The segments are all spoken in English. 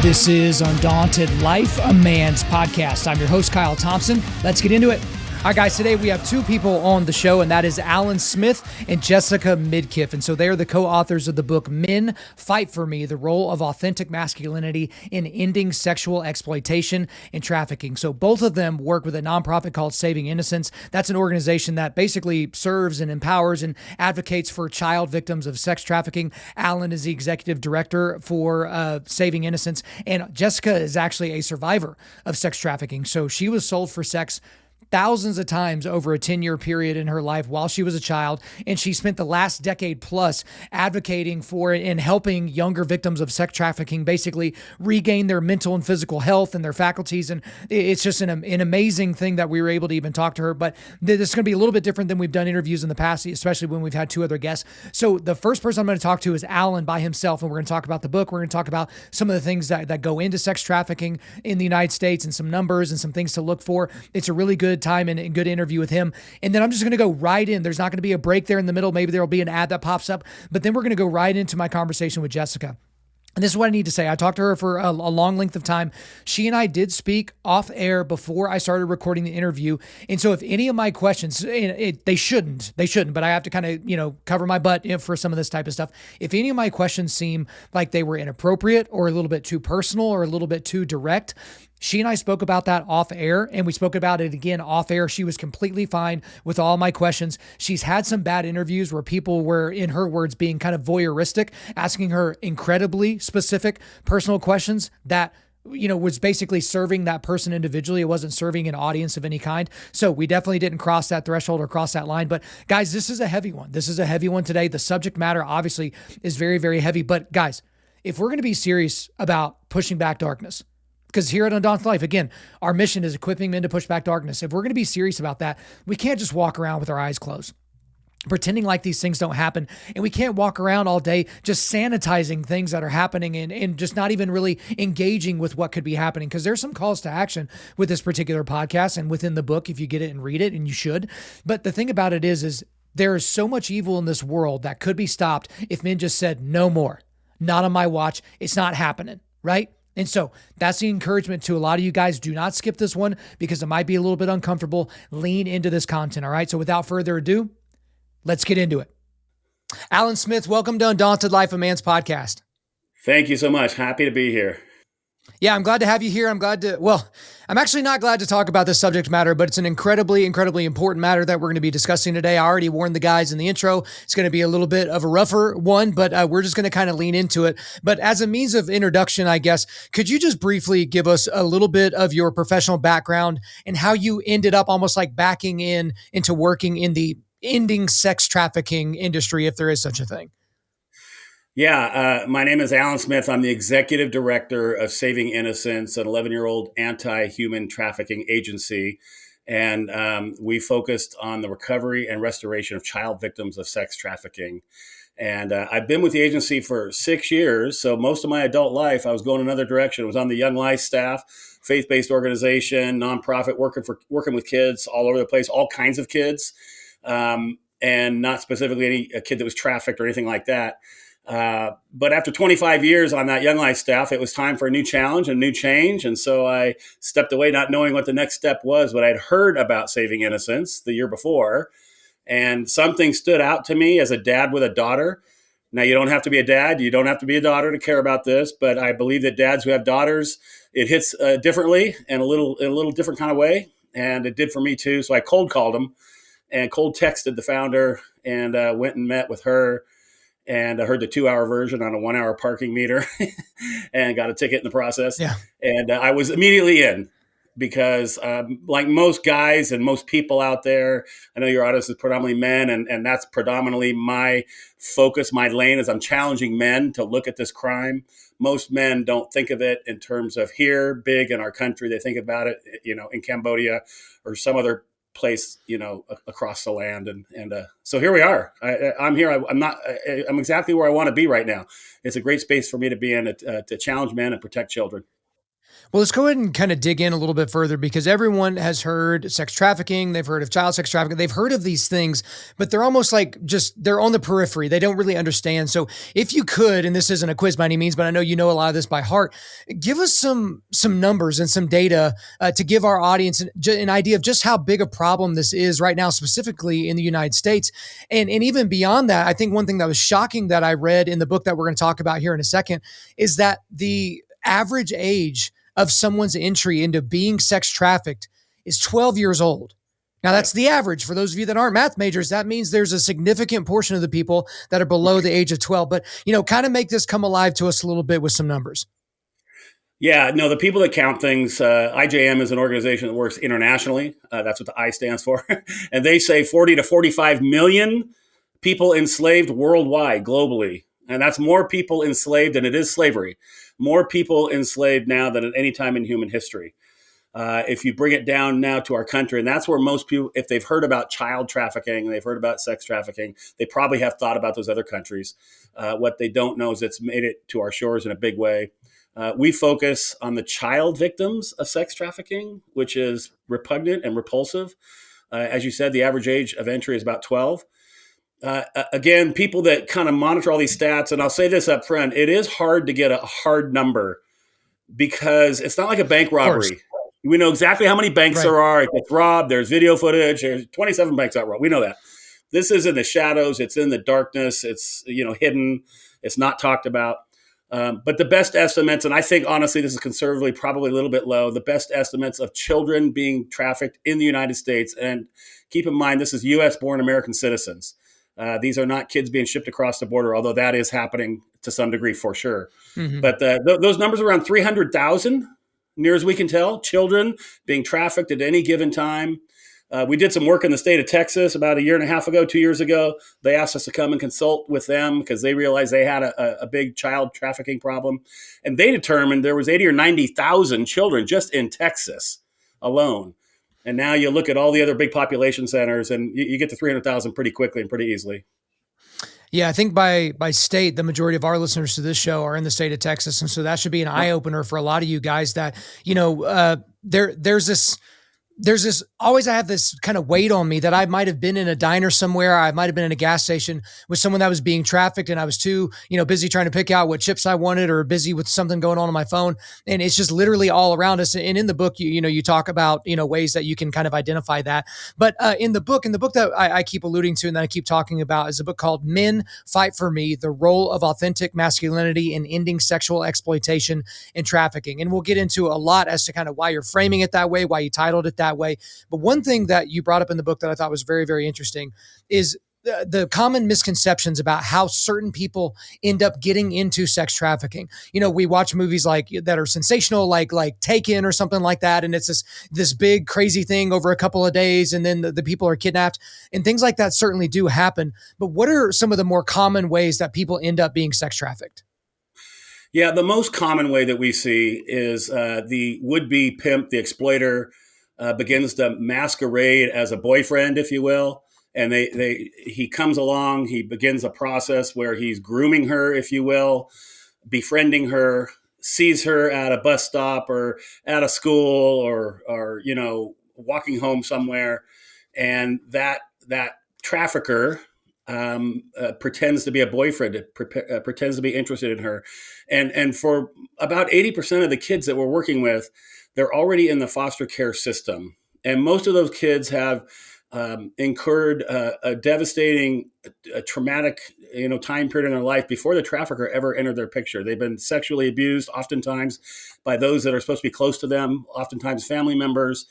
This is Undaunted.Life, a man's podcast. I'm your host, Kyle Thompson. Let's get into it. All right, guys, today we have two people on the show, and that is Alan Smyth and Jessica Midkiff. And so they are the co-authors of the book, Men Fight For Me, The Role of Authentic Masculinity in Ending Sexual Exploitation and Trafficking. So both of them work with a nonprofit called Saving Innocence. That's an organization that basically serves and empowers and advocates for child victims of sex trafficking. Alan is the executive director for Saving Innocence, and Jessica is actually a survivor of sex trafficking. So she was sold for sex thousands of times over a 10-year period in her life while she was a child. And she spent the last decade plus advocating for it and helping younger victims of sex trafficking basically regain their mental and physical health and their faculties. And it's just an amazing thing that we were able to even talk to her. But this is going to be a little bit different than we've done interviews in the past, especially when we've had two other guests. So the first person I'm going to talk to is Alan by himself. And we're going to talk about the book. We're going to talk about some of the things that go into sex trafficking in the United States and some numbers and some things to look for. It's a really good time and a good interview with him. And then I'm just going to go right in. There's not going to be a break there in the middle. Maybe there'll be an ad that pops up, but then we're going to go right into my conversation with Jessica. And this is what I need to say. I talked to her for a long length of time. She and I did speak off air before I started recording the interview. And so if any of my questions, they shouldn't, but I have to kind of, cover my butt for some of this type of stuff. If any of my questions seem like they were inappropriate or a little bit too personal or a little bit too direct, she and I spoke about that off air, and we spoke about it again off air. She was completely fine with all my questions. She's had some bad interviews where people were, in her words, being kind of voyeuristic, asking her incredibly specific personal questions that was basically serving that person individually. It wasn't serving an audience of any kind. So we definitely didn't cross that threshold or cross that line. But guys, this is a heavy one. This is a heavy one today. The subject matter obviously is very, very heavy. But guys, if we're going to be serious about pushing back darkness, because here at Undaunted.Life, again, our mission is equipping men to push back darkness. If we're going to be serious about that, we can't just walk around with our eyes closed, pretending like these things don't happen. And we can't walk around all day just sanitizing things that are happening and just not even really engaging with what could be happening. Because there's some calls to action with this particular podcast and within the book, if you get it and read it, and you should. But the thing about it is there is so much evil in this world that could be stopped if men just said, no more, not on my watch. It's not happening, right? And so that's the encouragement to a lot of you guys. Do not skip this one because it might be a little bit uncomfortable. Lean into this content. All right. So without further ado, let's get into it. Alan Smyth, welcome to Undaunted.Life, a man's podcast. Thank you so much. Happy to be here. Yeah, I'm glad to have you here. I'm actually not glad to talk about this subject matter, but it's an incredibly, incredibly important matter that we're going to be discussing today. I already warned the guys in the intro. It's going to be a little bit of a rougher one, but we're just going to kind of lean into it. But as a means of introduction, I guess, could you just briefly give us a little bit of your professional background and how you ended up almost like backing into working in the ending sex trafficking industry, if there is such a thing? Yeah, my name is Alan Smyth. I'm the executive director of Saving Innocence, an 11-year-old anti-human trafficking agency. And we focused on the recovery and restoration of child victims of sex trafficking. And I've been with the agency for 6 years. So most of my adult life, I was going another direction. I was on the Young Life staff, faith-based organization, nonprofit, working with kids all over the place, all kinds of kids, and not specifically a kid that was trafficked or anything like that. But after 25 years on that Young Life staff, it was time for a new challenge, a new change. And so I stepped away, not knowing what the next step was, but I'd heard about Saving Innocence the year before. And something stood out to me as a dad with a daughter. Now, you don't have to be a dad. You don't have to be a daughter to care about this. But I believe that dads who have daughters, it hits differently and a little different kind of way. And it did for me, too. So I cold called him and cold texted the founder and went and met with her. And I heard the 2-hour version on a 1-hour parking meter and got a ticket in the process. Yeah. And I was immediately in because like most guys and most people out there, I know your audience is predominantly men, and that's predominantly my focus, my lane, is I'm challenging men to look at this crime. Most men don't think of it in terms of here, big in our country. They think about it, in Cambodia or some other place, across the land. And so here we are. I'm here. I'm exactly where I want to be right now. It's a great space for me to be in, to challenge men and protect children. Well, let's go ahead and kind of dig in a little bit further, because everyone has heard sex trafficking. They've heard of child sex trafficking. They've heard of these things, but they're almost like they're on the periphery. They don't really understand. So if you could, and this isn't a quiz by any means, but I know you know a lot of this by heart, give us some numbers and some data to give our audience an idea of just how big a problem this is right now, specifically in the United States. And even beyond that, I think one thing that was shocking that I read in the book that we're going to talk about here in a second is that the average age of someone's entry into being sex trafficked is 12 years old. Now, that's the average. For those of you that aren't math majors, that means there's a significant portion of the people that are below the age of 12. But, kind of make this come alive to us a little bit with some numbers. Yeah, no, the people that count things, IJM is an organization that works internationally. That's what the I stands for. And they say 40 to 45 million people enslaved worldwide, globally. And that's more people enslaved than it is slavery. More people enslaved now than at any time in human history. If you bring it down now to our country, and that's where most people, if they've heard about child trafficking, they've heard about sex trafficking, they probably have thought about those other countries. What they don't know is it's made it to our shores in a big way. We focus on the child victims of sex trafficking, which is repugnant and repulsive. As you said, the average age of entry is about 12. Again, people that kind of monitor all these stats, and I'll say this up front, it is hard to get a hard number because it's not like a bank robbery. We know exactly how many banks there are. It gets robbed. There's video footage. There's 27 banks out robbed. We know that. This is in the shadows. It's in the darkness. It's hidden. It's not talked about. But the best estimates, and I think honestly this is conservatively probably a little bit low, the best estimates of children being trafficked in the United States, and keep in mind this is U.S.-born American citizens. These are not kids being shipped across the border, although that is happening to some degree for sure. Mm-hmm. But those numbers are around 300,000, near as we can tell, children being trafficked at any given time. We did some work in the state of Texas about a year and a half ago, 2 years ago. They asked us to come and consult with them because they realized they had a big child trafficking problem. And they determined there was 80 or 90,000 children just in Texas alone. And now you look at all the other big population centers and you get to 300,000 pretty quickly and pretty easily. Yeah, I think by state, the majority of our listeners to this show are in the state of Texas. And so that should be an eye opener for a lot of you guys that, there's this always, I have this kind of weight on me that I might've been in a diner somewhere. I might've been in a gas station with someone that was being trafficked and I was too, busy trying to pick out what chips I wanted or busy with something going on my phone. And it's just literally all around us. And in the book, you talk about, ways that you can kind of identify that. But in the book that I keep alluding to and that I keep talking about is a book called Men Fight for Me, The Role of Authentic Masculinity in Ending Sexual Exploitation and Trafficking. And we'll get into a lot as to kind of why you're framing it that way, why you titled it that way. But one thing that you brought up in the book that I thought was very, very interesting is the common misconceptions about how certain people end up getting into sex trafficking. We watch movies like that are sensational, like Taken or something like that. And it's this big crazy thing over a couple of days. And then the people are kidnapped and things like that certainly do happen. But what are some of the more common ways that people end up being sex trafficked? Yeah, the most common way that we see is the would-be pimp, the exploiter, begins to masquerade as a boyfriend, if you will. And he comes along, he begins a process where he's grooming her, if you will, befriending her, sees her at a bus stop or at a school or walking home somewhere. And that trafficker pretends to be a boyfriend, pretends to be interested in her. And for about 80% of the kids that we're working with, they're already in the foster care system. And most of those kids have incurred a devastating, traumatic, time period in their life before the trafficker ever entered their picture. They've been sexually abused, oftentimes by those that are supposed to be close to them, oftentimes family members.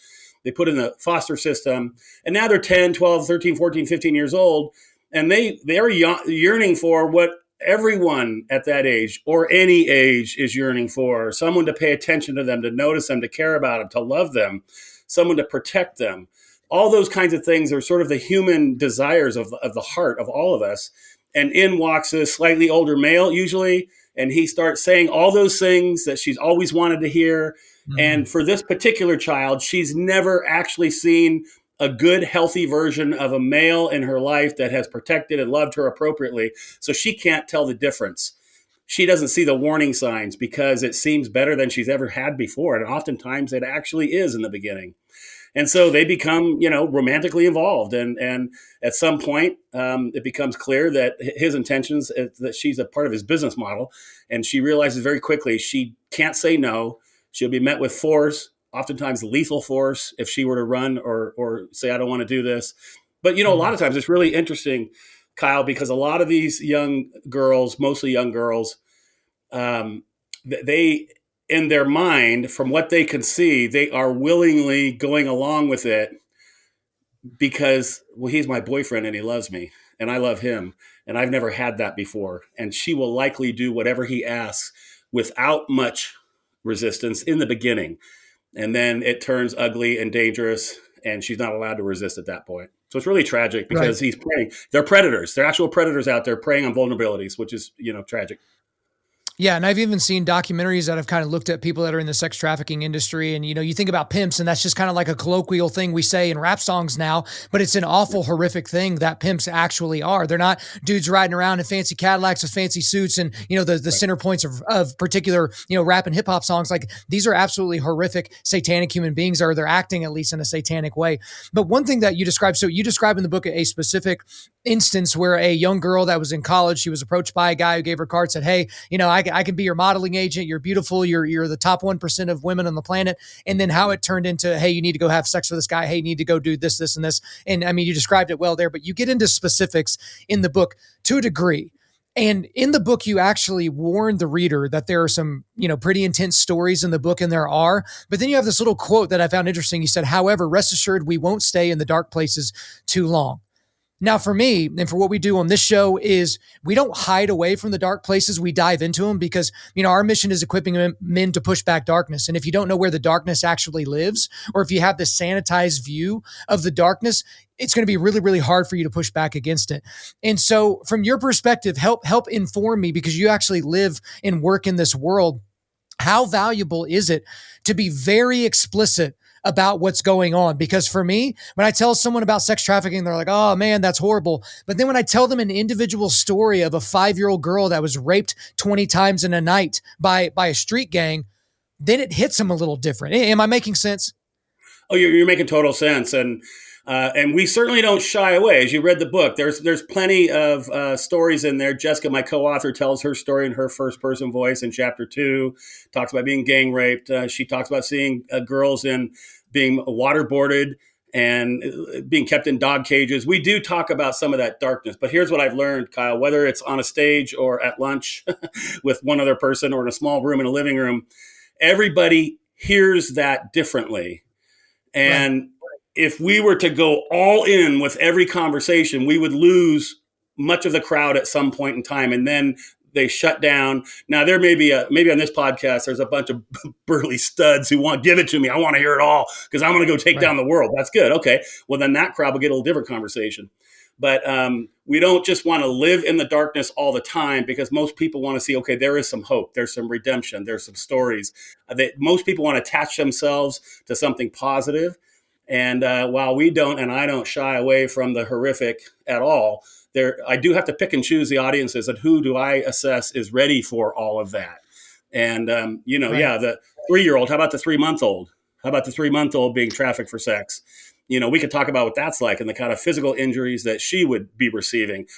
They put in the foster system. And now they're 10, 12, 13, 14, 15 years old. And they're yearning for what everyone at that age or any age is yearning for: someone to pay attention to them, to notice them, to care about them, to love them, someone to protect them. All those kinds of things are sort of the human desires of the heart of all of us. And in walks a slightly older male usually, and he starts saying all those things that she's always wanted to hear. Mm-hmm. And for this particular child, she's never actually seen a good, healthy version of a male in her life that has protected and loved her appropriately. So she can't tell the difference. She doesn't see the warning signs because it seems better than she's ever had before. And oftentimes it actually is in the beginning. And so they become, romantically involved. And at some point, it becomes clear that his intentions is that she's a part of his business model. And she realizes very quickly she can't say no. She'll be met with force, oftentimes lethal force, if she were to run or say, I don't want to do this. But, a lot of times it's really interesting, Kyle, because a lot of these young girls, mostly young girls, they in their mind, from what they can see, they are willingly going along with it because, well, he's my boyfriend and he loves me and I love him. And I've never had that before. And she will likely do whatever he asks without much resistance in the beginning. And then it turns ugly and dangerous and she's not allowed to resist at that point. So it's really tragic because he's preying. They're predators. They're actual predators out there preying on vulnerabilities, which is, tragic. Yeah, and I've even seen documentaries that have kind of looked at people that are in the sex trafficking industry. And, you think about pimps, and that's just kind of like a colloquial thing we say in rap songs now, but it's an awful, horrific thing that pimps actually are. They're not dudes riding around in fancy Cadillacs with fancy suits and, the center points of particular, rap and hip hop songs. Like, these are absolutely horrific, satanic human beings, or they're acting at least in a satanic way. But one thing that you described, so you describe in the book a specific instance where a young girl that was in college, she was approached by a guy who gave her a card, said, hey, I can be your modeling agent. You're beautiful. You're the top 1% of women on the planet. And then how it turned into, hey, you need to go have sex with this guy. Hey, you need to go do this, this, and this. And I mean, you described it well there, but you get into specifics in the book to a degree. And in the book, you actually warn the reader that there are some, pretty intense stories in the book, and there are. But then you have this little quote that I found interesting. You said, however, rest assured, we won't stay in the dark places too long. Now, for me, and for what we do on this show is we don't hide away from the dark places. We dive into them because, our mission is equipping men to push back darkness. And if you don't know where the darkness actually lives, or if you have this sanitized view of the darkness, it's going to be really, really hard for you to push back against it. And so from your perspective, help inform me, because you actually live and work in this world. How valuable is it to be very explicit about what's going on? Because for me, when I tell someone about sex trafficking, they're like, oh man, that's horrible. But then when I tell them an individual story of a 5-year-old girl that was raped 20 times in a night by a street gang, then it hits them a little different. Am I making sense? Oh, you're making total sense. And we certainly don't shy away. As you read the book, there's plenty of stories in there. Jessica, my co-author, tells her story in her first person voice in chapter 2, talks about being gang raped. She talks about seeing girls being waterboarded and being kept in dog cages. We do talk about some of that darkness, but here's what I've learned, Kyle, whether it's on a stage or at lunch with one other person or in a small room in a living room, everybody hears that differently. And if we were to go all in with every conversation, we would lose much of the crowd at some point in time. And then they shut down. Now, there may be maybe on this podcast, there's a bunch of burly studs who want, give it to me. I want to hear it all because I'm going to go take down the world. That's good. Okay. Well, then that crowd will get a little different conversation. But we don't just want to live in the darkness all the time, because most people want to see, okay, there is some hope. There's some redemption. There's some stories. Most people want to attach themselves to something positive. And while we don't, and I don't shy away from the horrific at all, I do have to pick and choose the audiences and who do I assess is ready for all of that. And, the 3-year-old, how about the 3-month-old? How about the 3-month-old being trafficked for sex? We could talk about what that's like and the kind of physical injuries that she would be receiving.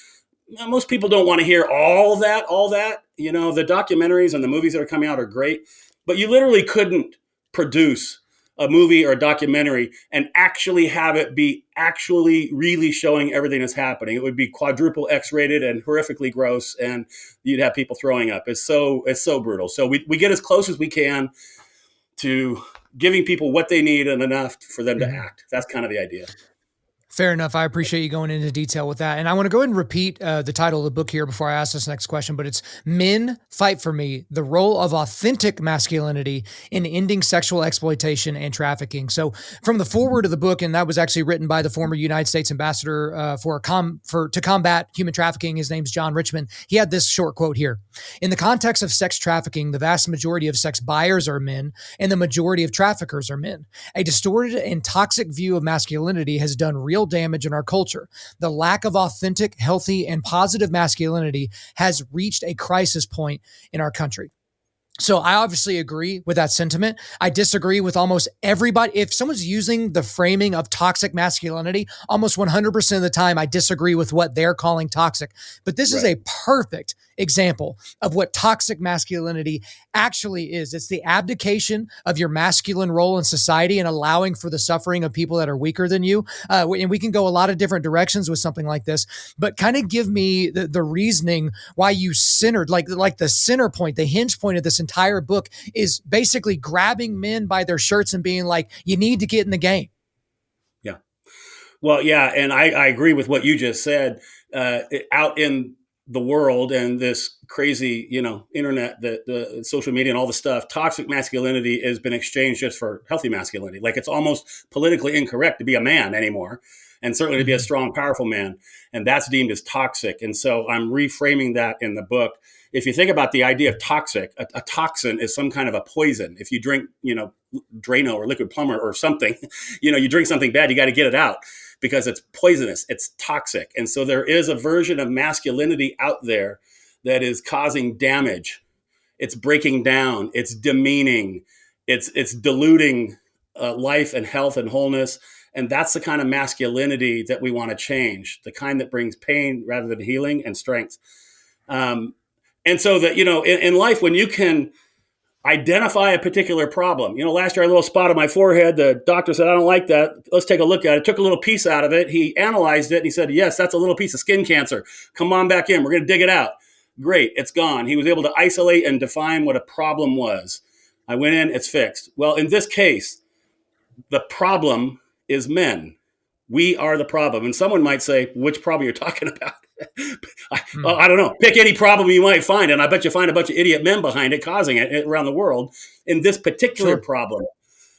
Most people don't want to hear all that. The documentaries and the movies that are coming out are great, but you literally couldn't produce a movie or a documentary and actually have it be actually really showing everything that's happening. It would be quadruple X-rated and horrifically gross, and you'd have people throwing up. It's so brutal. So we get as close as we can to giving people what they need and enough for them to act. That's kind of the idea. Fair enough. I appreciate you going into detail with that. And I want to go ahead and repeat the title of the book here before I ask this next question, but it's Men Fight for Me, The Role of Authentic Masculinity in Ending Sexual Exploitation and Trafficking. So from the foreword of the book, and that was actually written by the former United States ambassador to combat human trafficking, his name's John Richmond. He had this short quote here. In the context of sex trafficking, the vast majority of sex buyers are men and the majority of traffickers are men. A distorted and toxic view of masculinity has done real damage in our culture. The lack of authentic, healthy, and positive masculinity has reached a crisis point in our country. So I obviously agree with that sentiment. I disagree with almost everybody. If someone's using the framing of toxic masculinity, almost 100% of the time, I disagree with what they're calling toxic. But this is a perfect example of what toxic masculinity actually is. It's the abdication of your masculine role in society and allowing for the suffering of people that are weaker than you. And we can go a lot of different directions with something like this, but kind of give me the reasoning why you centered, like the center point, the hinge point of this entire book is basically grabbing men by their shirts and being like, you need to get in the game. Yeah. Well, yeah. And I agree with what you just said. Out in the world and this crazy, internet, the social media and all the stuff, toxic masculinity has been exchanged just for healthy masculinity. Like it's almost politically incorrect to be a man anymore. And certainly to be a strong, powerful man. And that's deemed as toxic. And so I'm reframing that in the book. If you think about the idea of toxic, a toxin is some kind of a poison. If you drink, Drano or liquid plumber or something, you drink something bad, you got to get it out because it's poisonous, it's toxic. And so there is a version of masculinity out there that is causing damage. It's breaking down, it's demeaning, it's diluting life and health and wholeness. And that's the kind of masculinity that we want to change, the kind that brings pain rather than healing and strength. And so that, in life, when you can identify a particular problem, last year I had a little spot on my forehead. The doctor said, I don't like that. Let's take a look at it. Took a little piece out of it. He analyzed it and he said, yes, that's a little piece of skin cancer. Come on back in. We're going to dig it out. Great. It's gone. He was able to isolate and define what a problem was. I went in, it's fixed. Well, in this case, the problem is men. We are the problem. And someone might say, which problem you're talking about? I don't know. Pick any problem you might find. And I bet you find a bunch of idiot men behind it, causing it around the world. In this particular problem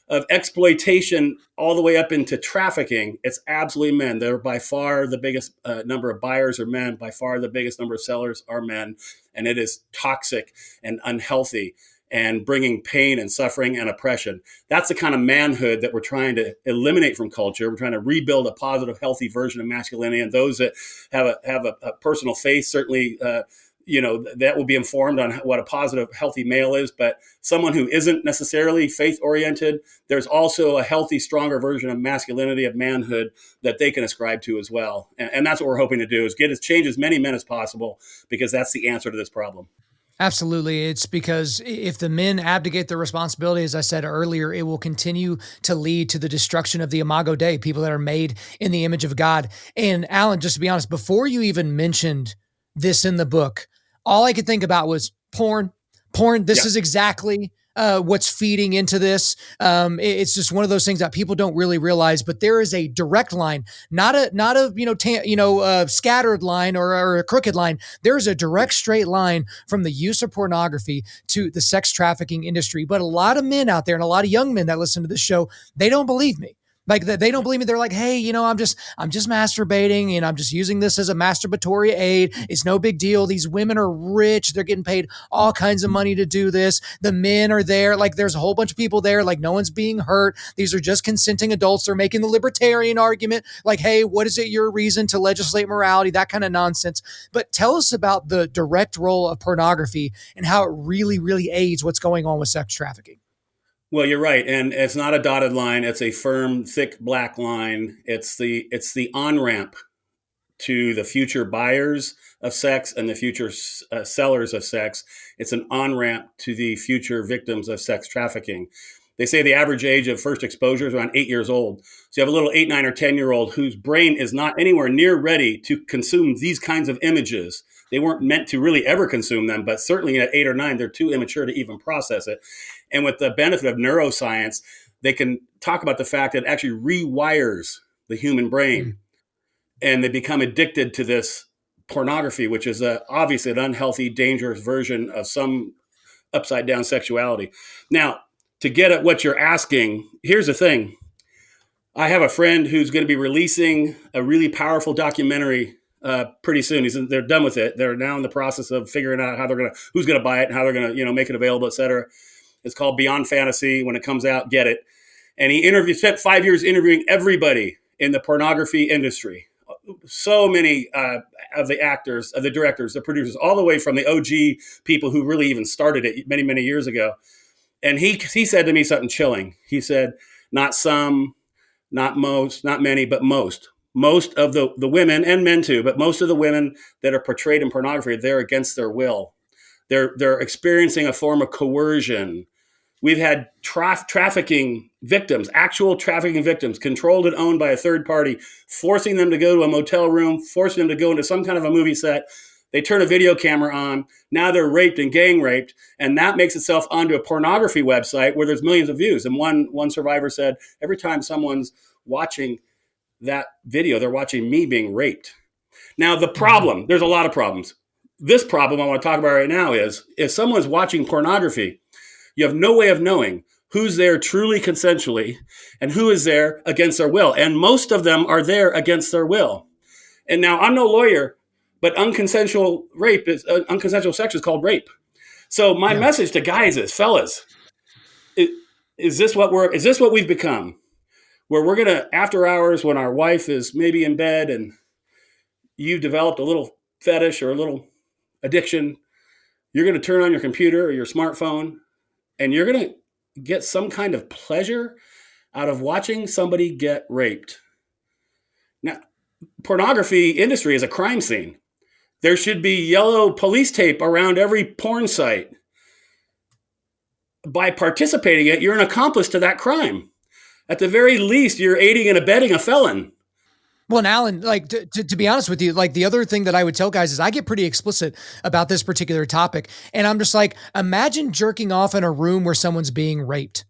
of exploitation all the way up into trafficking, it's absolutely men. They're by far the biggest number of buyers are men. By far the biggest number of sellers are men. And it is toxic and unhealthy and bringing pain and suffering and oppression. That's the kind of manhood that we're trying to eliminate from culture. We're trying to rebuild a positive, healthy version of masculinity. And those that have a personal faith, certainly, that will be informed on what a positive, healthy male is. But someone who isn't necessarily faith-oriented, there's also a healthy, stronger version of masculinity, of manhood that they can ascribe to as well. And that's what we're hoping to do, is change as many men as possible, because that's the answer to this problem. Absolutely. It's because if the men abdicate their responsibility, as I said earlier, it will continue to lead to the destruction of the Imago Dei, people that are made in the image of God. And Alan, just to be honest, before you even mentioned this in the book, all I could think about was porn. This is exactly what's feeding into this. It's just one of those things that people don't really realize, but there is a direct line, not a scattered line or a crooked line. There's a direct straight line from the use of pornography to the sex trafficking industry. But a lot of men out there and a lot of young men that listen to this show, they don't believe me. Like they don't believe me. They're like, hey, I'm just masturbating and I'm just using this as a masturbatory aid. It's no big deal. These women are rich. They're getting paid all kinds of money to do this. The men are there. Like there's a whole bunch of people there. Like no one's being hurt. These are just consenting adults. They're making the libertarian argument. Like, hey, what is it your reason to legislate morality? That kind of nonsense. But tell us about the direct role of pornography and how it really, really aids what's going on with sex trafficking. Well, you're right. And it's not a dotted line. It's a firm, thick black line. It's the on-ramp to the future buyers of sex and the future sellers of sex. It's an on-ramp to the future victims of sex trafficking. They say the average age of first exposure is around 8 years old. So you have a little 8, 9, or 10-year-old whose brain is not anywhere near ready to consume these kinds of images. They weren't meant to really ever consume them, but certainly at 8 or 9, they're too immature to even process it. And with the benefit of neuroscience, they can talk about the fact that it actually rewires the human brain. and they become addicted to this pornography, which is obviously an unhealthy, dangerous version of some upside down sexuality. Now, to get at what you're asking, here's the thing. I have a friend who's going to be releasing a really powerful documentary pretty soon. They're done with it. They're now in the process of figuring out who's going to buy it and how they're going to, make it available, et cetera. It's called Beyond Fantasy. When it comes out, get it. And he spent 5 years interviewing everybody in the pornography industry. So many of the actors, of the directors, the producers, all the way from the OG people who really even started it many, many years ago. And he said to me something chilling. He said, not some, not most, not many, but most. Most of the women, and men too, but most of the women that are portrayed in pornography, they're against their will. They're experiencing a form of coercion. We've had trafficking victims, actual trafficking victims, controlled and owned by a third party, forcing them to go to a motel room, forcing them to go into some kind of a movie set. They turn a video camera on. Now they're raped and gang raped. And that makes itself onto a pornography website where there's millions of views. And one survivor said, every time someone's watching that video, they're watching me being raped. Now, the problem, there's a lot of problems. This problem I want to talk about right now is if someone's watching pornography, you have no way of knowing who's there truly consensually and who is there against their will. And most of them are there against their will. And now I'm no lawyer, but unconsensual sex is called rape. So my message to guys is, fellas, is this what we've become? Where we're going to, after hours when our wife is maybe in bed and you've developed a little fetish or a little addiction, you're going to turn on your computer or your smartphone and you're going to get some kind of pleasure out of watching somebody get raped. Now, pornography industry is a crime scene. There should be yellow police tape around every porn site. By participating in it, you're an accomplice to that crime. At the very least, you're aiding and abetting a felon. Well, and Alan, like to be honest with you, like the other thing that I would tell guys is I get pretty explicit about this particular topic. And I'm just like, imagine jerking off in a room where someone's being raped.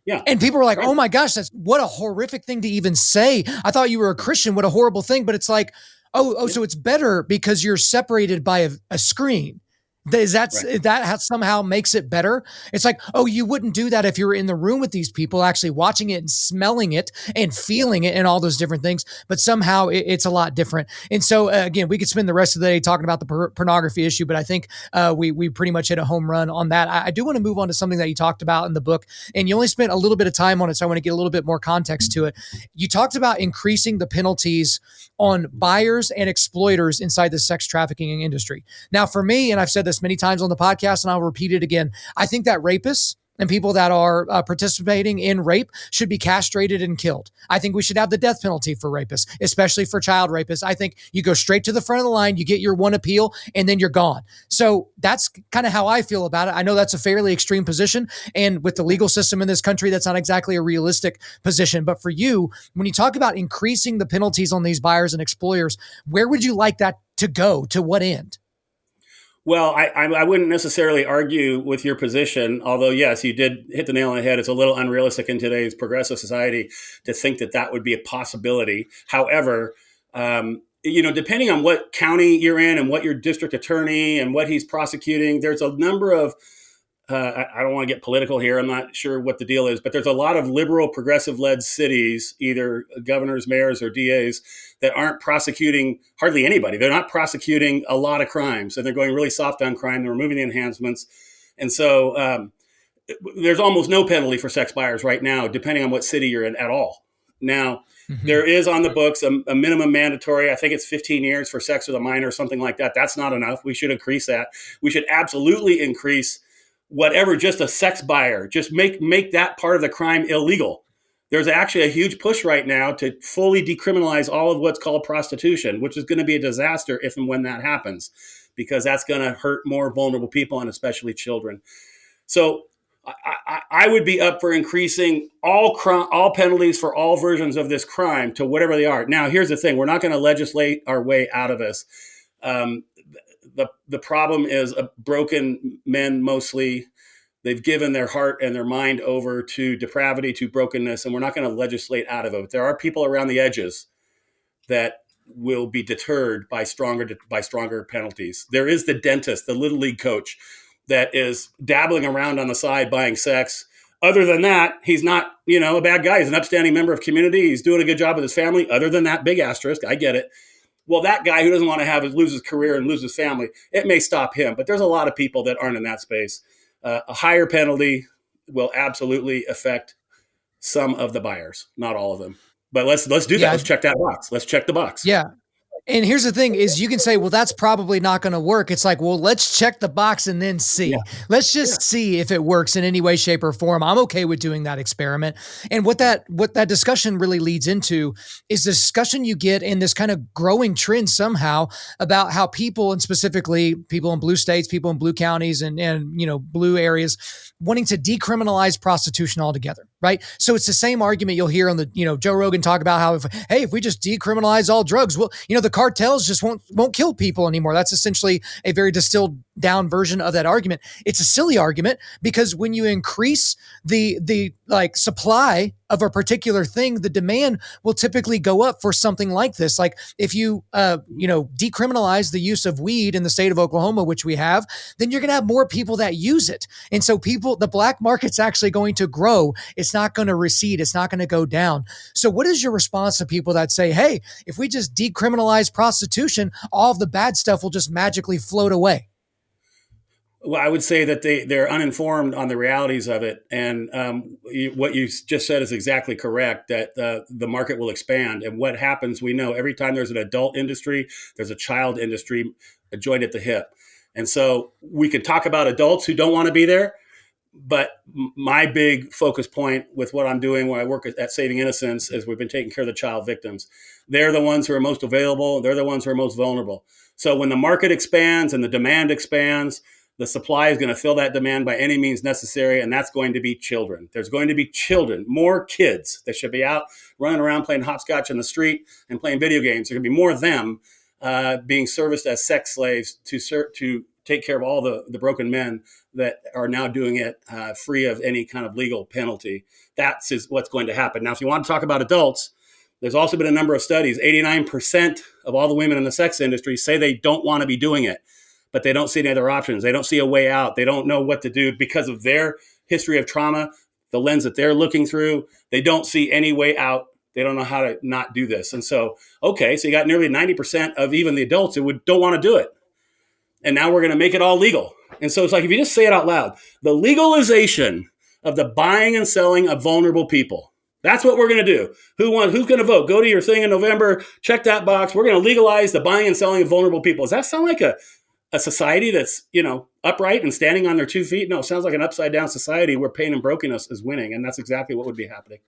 Yeah. And people are like, oh my gosh, what a horrific thing to even say. I thought you were a Christian. What a horrible thing. But it's like, so it's better because you're separated by a screen. That somehow makes it better? It's like, you wouldn't do that if you were in the room with these people actually watching it and smelling it and feeling it and all those different things. But somehow it's a lot different. And so again, we could spend the rest of the day talking about the pornography issue, but I think we pretty much hit a home run on that. I do want to move on to something that you talked about in the book, and you only spent a little bit of time on it, so I want to get a little bit more context to it. You talked about increasing the penalties on buyers and exploiters inside the sex trafficking industry. Now, for me, and I've said this many times on the podcast and I'll repeat it again, I think that rapists and people that are participating in rape should be castrated and killed. I think we should have the death penalty for rapists, especially for child rapists. I think you go straight to the front of the line, you get your one appeal, and then you're gone. So that's kind of how I feel about it. I know that's a fairly extreme position, and with the legal system in this country, that's not exactly a realistic position. But for you, when you talk about increasing the penalties on these buyers and exploiters, where would you like that to go? To what end? Well, I wouldn't necessarily argue with your position, although, yes, you did hit the nail on the head. It's a little unrealistic in today's progressive society to think that would be a possibility. However, depending on what county you're in and what your district attorney and what he's prosecuting, there's a number of I don't want to get political here. I'm not sure what the deal is, but there's a lot of liberal, progressive-led cities, either governors, mayors, or DAs, that aren't prosecuting hardly anybody. They're not prosecuting a lot of crimes, and they're going really soft on crime. They're removing the enhancements. And so there's almost no penalty for sex buyers right now, depending on what city you're in at all. Now, there is on the books a minimum mandatory. I think it's 15 years for sex with a minor or something like that. That's not enough. We should increase that. We should absolutely increase whatever, just a sex buyer, just make that part of the crime illegal. There's actually a huge push right now to fully decriminalize all of what's called prostitution, which is going to be a disaster if and when that happens, because that's going to hurt more vulnerable people and especially children. So I would be up for increasing all penalties for all versions of this crime to whatever they are. Now, here's the thing. We're not going to legislate our way out of this. The problem is broken men mostly. They've given their heart and their mind over to depravity, to brokenness, and we're not going to legislate out of it. There are people around the edges that will be deterred by stronger penalties. There is the dentist, the little league coach that is dabbling around on the side buying sex. Other than that, he's not, a bad guy. He's an upstanding member of community. He's doing a good job with his family. Other than that, big asterisk, I get it. Well, that guy who doesn't want to lose his career and lose his family, it may stop him. But there's a lot of people that aren't in that space. A higher penalty will absolutely affect some of the buyers, not all of them. But let's do that. Yeah. Let's check that box. Let's check the box. Yeah. And here's the thing is you can say, well, that's probably not going to work. It's like, well, let's check the box and then see. Yeah. Let's just see if it works in any way, shape, or form. I'm okay with doing that experiment. And what that discussion really leads into is the discussion you get in this kind of growing trend somehow about how people, and specifically people in blue states, people in blue counties and blue areas, wanting to decriminalize prostitution altogether, right? So it's the same argument you'll hear on the, Joe Rogan talk about how, if we just decriminalize all drugs, well, the cartels just won't kill people anymore. That's essentially a very distilled down version of that argument. It's a silly argument because when you increase the supply of a particular thing, the demand will typically go up for something like this. Like if you, decriminalize the use of weed in the state of Oklahoma, which we have, then you're going to have more people that use it. And so the black market's actually going to grow. It's not going to recede. It's not going to go down. So what is your response to people that say, hey, if we just decriminalize prostitution, all of the bad stuff will just magically float away? Well, I would say that they're uninformed on the realities of it. And what you just said is exactly correct, that the market will expand. And what happens, we know every time there's an adult industry, there's a child industry joined at the hip. And so we can talk about adults who don't want to be there. But my big focus point with what I'm doing when I work at Saving Innocence is we've been taking care of the child victims. They're the ones who are most available. They're the ones who are most vulnerable. So when the market expands and the demand expands, the supply is going to fill that demand by any means necessary, and that's going to be children. There's going to be children, more kids that should be out running around playing hopscotch in the street and playing video games. There's going to be more of them being serviced as sex slaves to take care of all the broken men that are now doing it free of any kind of legal penalty. That's what's going to happen. Now, if you want to talk about adults, there's also been a number of studies. 89% of all the women in the sex industry say they don't want to be doing it, but they don't see any other options. They don't see a way out. They don't know what to do because of their history of trauma, the lens that they're looking through. They don't see any way out. They don't know how to not do this. And so, okay, so you got nearly 90% of even the adults who don't want to do it. And now we're going to make it all legal. And so it's like, if you just say it out loud, the legalization of the buying and selling of vulnerable people. That's what we're going to do. Who's going to vote? Go to your thing in November, check that box. We're going to legalize the buying and selling of vulnerable people. Does that sound like a society that's, upright and standing on their 2 feet? No, it sounds like an upside down society where pain and brokenness is winning. And that's exactly what would be happening.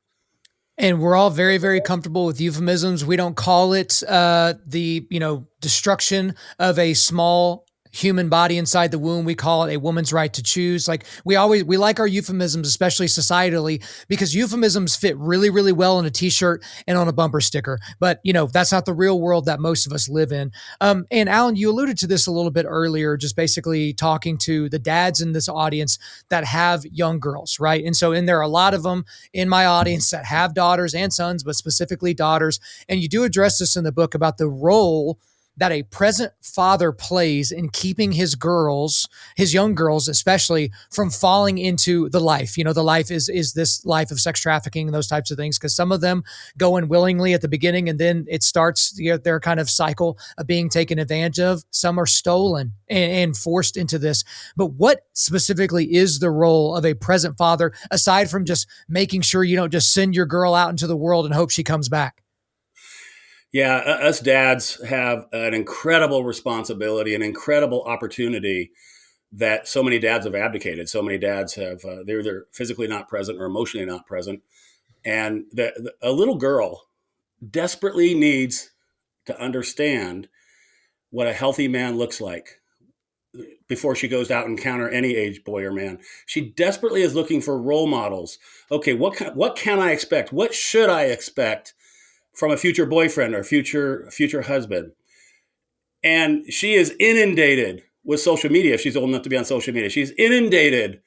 And we're all very, very comfortable with euphemisms. We don't call it the destruction of a small human body inside the womb. We call it a woman's right to choose. Like we like our euphemisms, especially societally, because euphemisms fit really, really well on a t-shirt and on a bumper sticker. But that's not the real world that most of us live in. And Alan, you alluded to this a little bit earlier, just basically talking to the dads in this audience that have young girls, right? And there are a lot of them in my audience that have daughters and sons, but specifically daughters. And you do address this in the book about the role that a present father plays in keeping his young girls especially, from falling into the life. The life is this life of sex trafficking and those types of things, because some of them go in willingly at the beginning and then it starts their kind of cycle of being taken advantage of. Some are stolen and forced into this. But what specifically is the role of a present father, aside from just making sure you don't just send your girl out into the world and hope she comes back? Yeah, us dads have an incredible responsibility, an incredible opportunity that so many dads have abdicated. So many dads they're either physically not present or emotionally not present. And a little girl desperately needs to understand what a healthy man looks like before she goes out and encounter any age boy or man. She desperately is looking for role models. Okay, what can I expect? What should I expect from a future boyfriend or future husband? And she is inundated with social media. If she's old enough to be on social media, she's inundated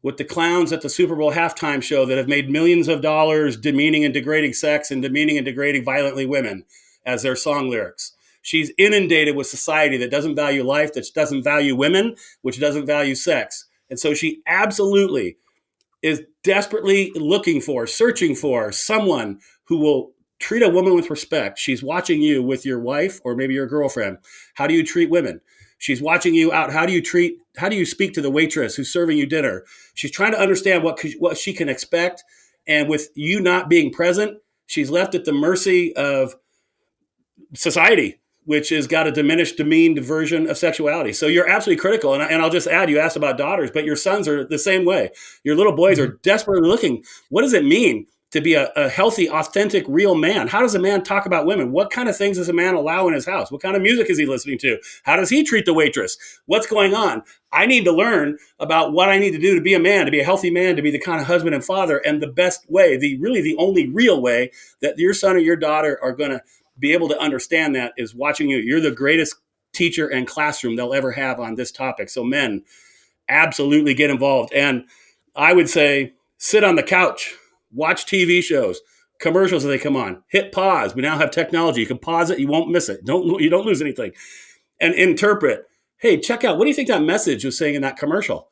with the clowns at the Super Bowl halftime show that have made millions of dollars demeaning and degrading sex and demeaning and degrading violently women as their song lyrics. She's inundated with society that doesn't value life, that doesn't value women, which doesn't value sex. And so she absolutely is desperately looking for, searching for someone who will treat a woman with respect. She's watching you with your wife or maybe your girlfriend. How do you treat women? She's watching you out. How do you speak to the waitress who's serving you dinner? She's trying to understand what she can expect. And with you not being present, she's left at the mercy of society, which has got a diminished, demeaned version of sexuality. So you're absolutely critical. And I'll just add, you asked about daughters, but your sons are the same way. Your little boys are desperately looking. What does it mean to be a healthy, authentic, real man? How does a man talk about women? What kind of things does a man allow in his house? What kind of music is he listening to? How does he treat the waitress? What's going on? I need to learn about what I need to do to be a man, to be a healthy man, to be the kind of husband and father. And the best way, the only real way that your son or your daughter are going to be able to understand that is watching you. You're the greatest teacher and classroom they'll ever have on this topic. So men, absolutely get involved. And I would say sit on the couch, watch TV shows, commercials as they come on, hit pause. We now have technology. You can pause it. You won't miss it. You don't lose anything. And interpret. Hey, check out, what do you think that message was saying in that commercial?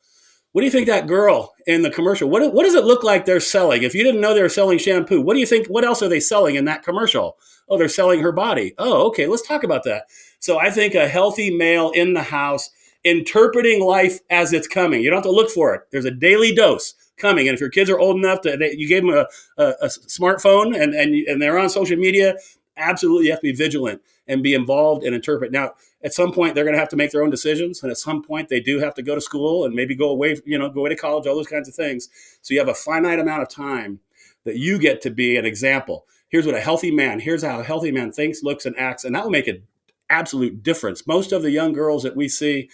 What do you think that girl in the commercial, what does it look like they're selling? If you didn't know they were selling shampoo, what do you think, what else are they selling in that commercial? Oh, they're selling her body. Oh, okay, let's talk about that. So I think a healthy male in the house interpreting life as it's coming. You don't have to look for it. There's a daily dose coming. And if your kids are old enough you gave them a smartphone and they're on social media, absolutely you have to be vigilant and be involved and interpret. Now, at some point, they're going to have to make their own decisions. And at some point, they do have to go to school and maybe go away to college, all those kinds of things. So you have a finite amount of time that you get to be an example. Here's how a healthy man thinks, looks, and acts. And that will make an absolute difference. Most of the young girls that we see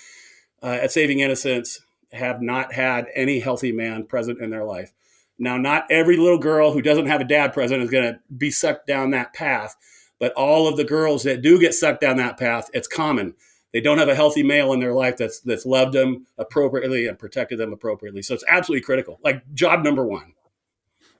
at Saving Innocence have not had any healthy man present in their life. Now, not every little girl who doesn't have a dad present is going to be sucked down that path. But all of the girls that do get sucked down that path, it's common. They don't have a healthy male in their life that's loved them appropriately and protected them appropriately. So it's absolutely critical. Like job number one.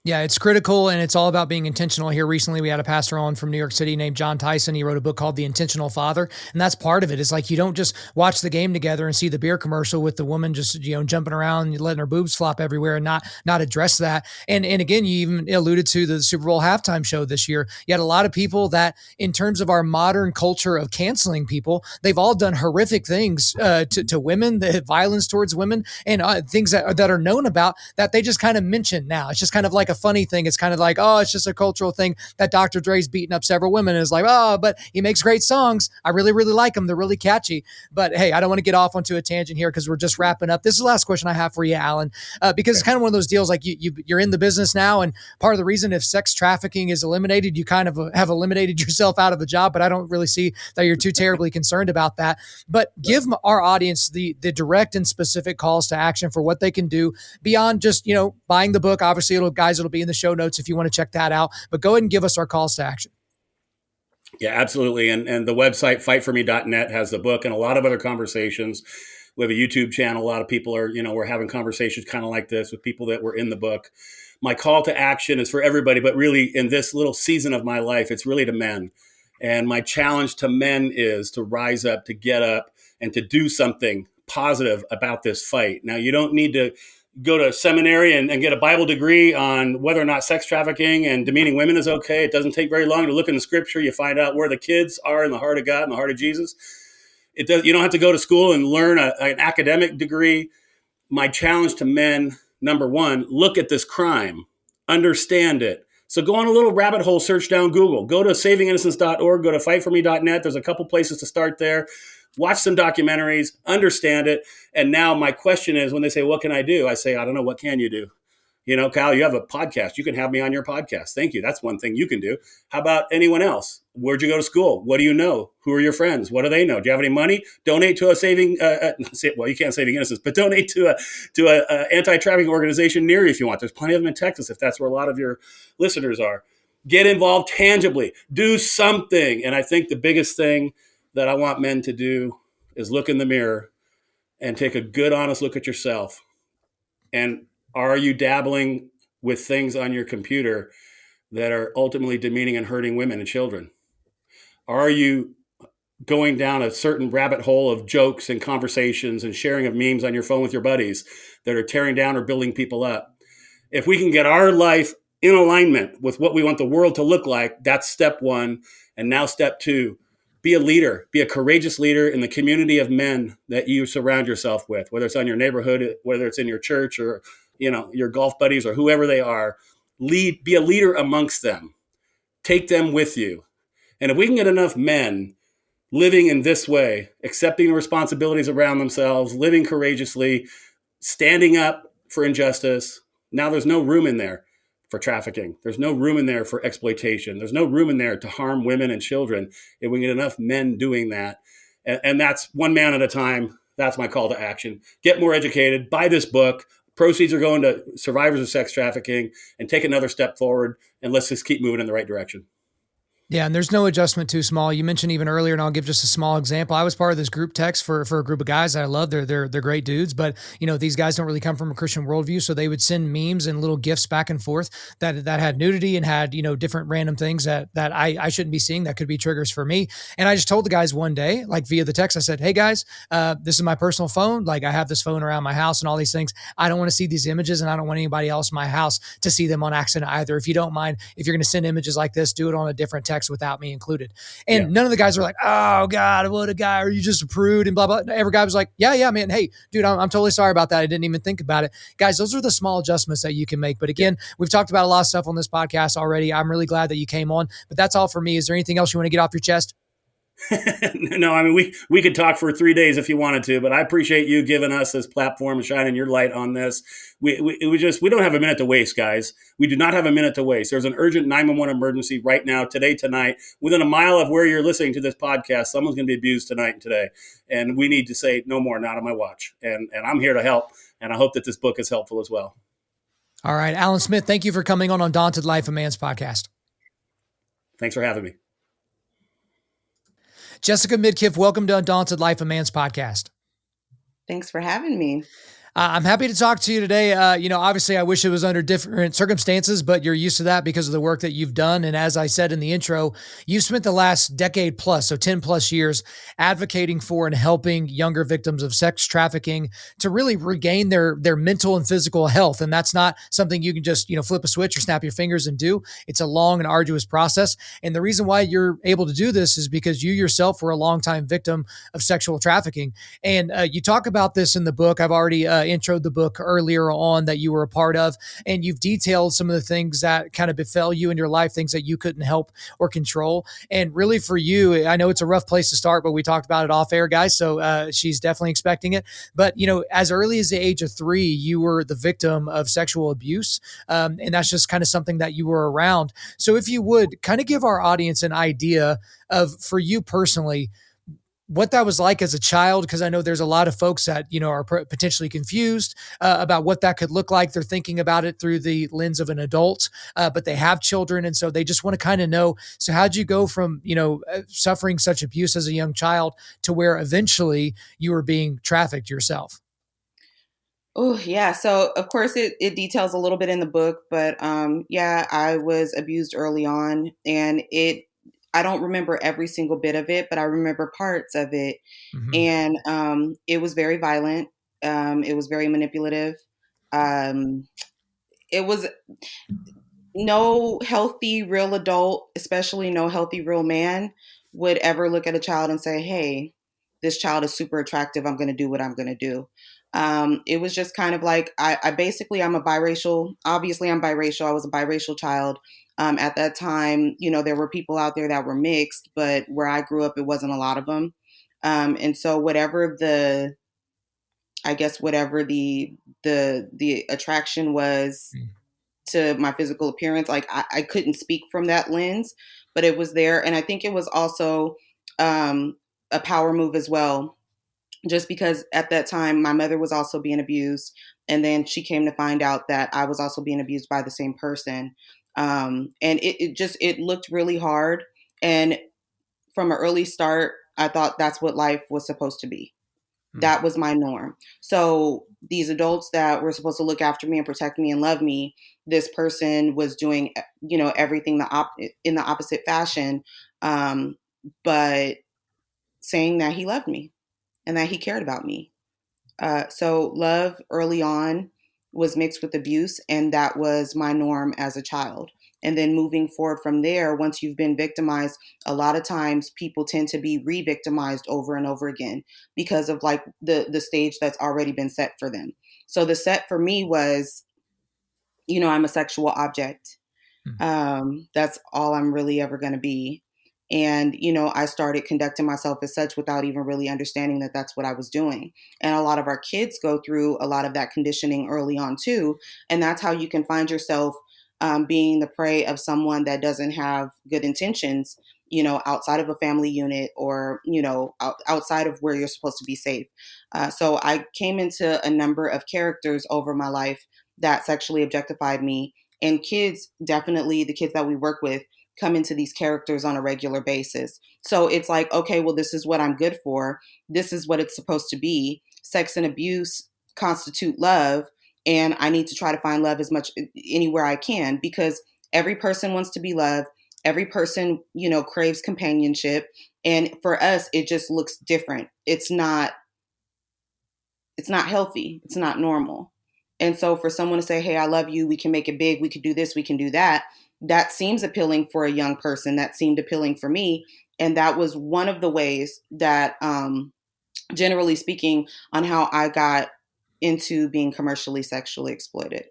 Yeah, it's critical, and it's all about being intentional. Here recently, we had a pastor on from New York City named John Tyson. He wrote a book called The Intentional Father, and that's part of it. It's like you don't just watch the game together and see the beer commercial with the woman just jumping around and letting her boobs flop everywhere and not address that. And again, you even alluded to the Super Bowl halftime show this year. You had a lot of people that, in terms of our modern culture of canceling people, they've all done horrific things to women, the violence towards women, and things that are known about that they just kind of mention now. It's just kind of like a funny thing. It's kind of like, oh, it's just a cultural thing that Dr. Dre's beating up several women. And it's like, oh, but he makes great songs. I really, really like them. They're really catchy. But hey, I don't want to get off onto a tangent here because we're just wrapping up. This is the last question I have for you, Alan, because it's kind of one of those deals like you're in the business now. And part of the reason if sex trafficking is eliminated, you kind of have eliminated yourself out of the job. But I don't really see that you're too terribly concerned about that. But give our audience the direct and specific calls to action for what they can do beyond just, buying the book. Obviously, it'll be in the show notes if you want to check that out. But go ahead and give us our calls to action. Yeah, absolutely. And the website, fightforme.net, has the book and a lot of other conversations. We have a YouTube channel. A lot of people are, we're having conversations kind of like this with people that were in the book. My call to action is for everybody, but really in this little season of my life, it's really to men. And my challenge to men is to rise up, to get up, and to do something positive about this fight. Now, you don't need to go to seminary and get a Bible degree on whether or not sex trafficking and demeaning women is okay. It doesn't take very long to look in the scripture. You find out where the kids are in the heart of God and the heart of Jesus. You don't have to go to school and learn an academic degree. My challenge to men, number one, look at this crime, understand it. So go on a little rabbit hole, search down Google, go to savinginnocence.org, go to fightforme.net. There's a couple places to start there. Watch some documentaries, understand it. And now my question is, when they say, what can I do? I say, I don't know. What can you do? Kyle, you have a podcast. You can have me on your podcast. Thank you. That's one thing you can do. How about anyone else? Where'd you go to school? What do you know? Who are your friends? What do they know? Do you have any money? Donate to a you can't Saving Innocence, but donate to a anti-trafficking organization near you if you want. There's plenty of them in Texas if that's where a lot of your listeners are. Get involved tangibly. Do something. And I think the biggest thing that I want men to do is look in the mirror and take a good, honest look at yourself. And are you dabbling with things on your computer that are ultimately demeaning and hurting women and children? Are you going down a certain rabbit hole of jokes and conversations and sharing of memes on your phone with your buddies that are tearing down or building people up? If we can get our life in alignment with what we want the world to look like, that's step one. And now step two, be a leader, be a courageous leader in the community of men that you surround yourself with, whether it's on your neighborhood, whether it's in your church or, your golf buddies or whoever they are. Be a leader amongst them. Take them with you. And if we can get enough men living in this way, accepting the responsibilities around themselves, living courageously, standing up for injustice, now there's no room in there for trafficking. There's no room in there for exploitation. There's no room in there to harm women and children. If we get enough men doing that, and that's one man at a time, that's my call to action. Get more educated, buy this book. Proceeds are going to survivors of sex trafficking, and take another step forward, and let's just keep moving in the right direction. Yeah, and there's no adjustment too small. You mentioned even earlier, and I'll give just a small example. I was part of this group text for a group of guys that I love. They're great dudes, but these guys don't really come from a Christian worldview, so they would send memes and little gifts back and forth that had nudity and had different random things that I shouldn't be seeing that could be triggers for me. And I just told the guys one day, like via the text, I said, "Hey guys, this is my personal phone. Like I have this phone around my house and all these things. I don't want to see these images, and I don't want anybody else in my house to see them on accident either. If you don't mind, if you're going to send images like this, do it on a different text without me included." And none of the guys were like, "Oh God, what a guy. Are you just a prude?" And blah, blah. Every guy was like, yeah, man. Hey, dude, I'm totally sorry about that. I didn't even think about it. Guys, those are the small adjustments that you can make. But again, we've talked about a lot of stuff on this podcast already. I'm really glad that you came on, but that's all for me. Is there anything else you want to get off your chest? No, I mean, we could talk for 3 days if you wanted to, but I appreciate you giving us this platform and shining your light on this. We don't have a minute to waste, guys. We do not have a minute to waste. There's an urgent 911 emergency right now, today, tonight, within a mile of where you're listening to this podcast. Someone's going to be abused tonight and today. And we need to say no more, not on my watch. And I'm here to help. And I hope that this book is helpful as well. All right. Alan Smyth, thank you for coming on Undaunted.Life, a Man's podcast. Thanks for having me. Jessica Midkiff, welcome to Undaunted.Life, a Man's podcast. Thanks for having me. I'm happy to talk to you today. Obviously I wish it was under different circumstances, but you're used to that because of the work that you've done. And as I said in the intro, you've spent the last decade plus, so 10 plus years, advocating for and helping younger victims of sex trafficking to really regain their mental and physical health. And that's not something you can just, flip a switch or snap your fingers and do. It's a long and arduous process. And the reason why you're able to do this is because you yourself were a longtime victim of sexual trafficking. And you talk about this in the book. I've already introed the book earlier on that you were a part of, and you've detailed some of the things that kind of befell you in your life, things that you couldn't help or control. And really for you, I know it's a rough place to start, but we talked about it off air, guys. So she's definitely expecting it. But, as early as the age of 3, you were the victim of sexual abuse. And that's just kind of something that you were around. So if you would kind of give our audience an idea of, for you personally, what that was like as a child, because I know there's a lot of folks that, are potentially confused about what that could look like. They're thinking about it through the lens of an adult, but they have children. And so they just want to kind of know, so how'd you go from, suffering such abuse as a young child to where eventually you were being trafficked yourself? Oh, yeah. So, of course, it details a little bit in the book, but I was abused early on, and I don't remember every single bit of it, but I remember parts of it. Mm-hmm. And it was very violent. It was very manipulative. It was no healthy, real adult, especially no healthy, real man, would ever look at a child and say, "Hey, this child is super attractive. I'm going to do what I'm going to do." It was just kind of like, I'm a biracial. Obviously, I'm biracial. I was a biracial child. At that time, there were people out there that were mixed, but where I grew up, it wasn't a lot of them. And so whatever the attraction was to my physical appearance, like I couldn't speak from that lens, but it was there. And I think it was also a power move as well, just because at that time my mother was also being abused. And then she came to find out that I was also being abused by the same person. And it looked really hard. And from an early start, I thought that's what life was supposed to be. That was my norm. So these adults that were supposed to look after me and protect me and love me, this person was doing, everything in the opposite fashion. but saying that he loved me and that he cared about me. So love early on was mixed with abuse, and that was my norm as a child. And then moving forward from there, once you've been victimized, a lot of times people tend to be re-victimized over and over again because of like the stage that's already been set for them. So the set for me was, I'm a sexual object. That's all I'm really ever going to be. And, I started conducting myself as such without even really understanding that that's what I was doing. And a lot of our kids go through a lot of that conditioning early on too. And that's how you can find yourself being the prey of someone that doesn't have good intentions, outside of a family unit or, outside of where you're supposed to be safe. So I came into a number of characters over my life that sexually objectified me. And kids, definitely the kids that we work with, come into these characters on a regular basis. So it's like, okay, well, this is what I'm good for. This is what it's supposed to be. Sex and abuse constitute love. And I need to try to find love as much anywhere I can, because every person wants to be loved. Every person, craves companionship. And for us, it just looks different. It's not healthy. It's not normal. And so for someone to say, hey, I love you, we can make it big, we could do this, we can do that, that seems appealing for a young person. That seemed appealing for me. And that was one of the ways that, generally speaking, on how I got into being commercially sexually exploited.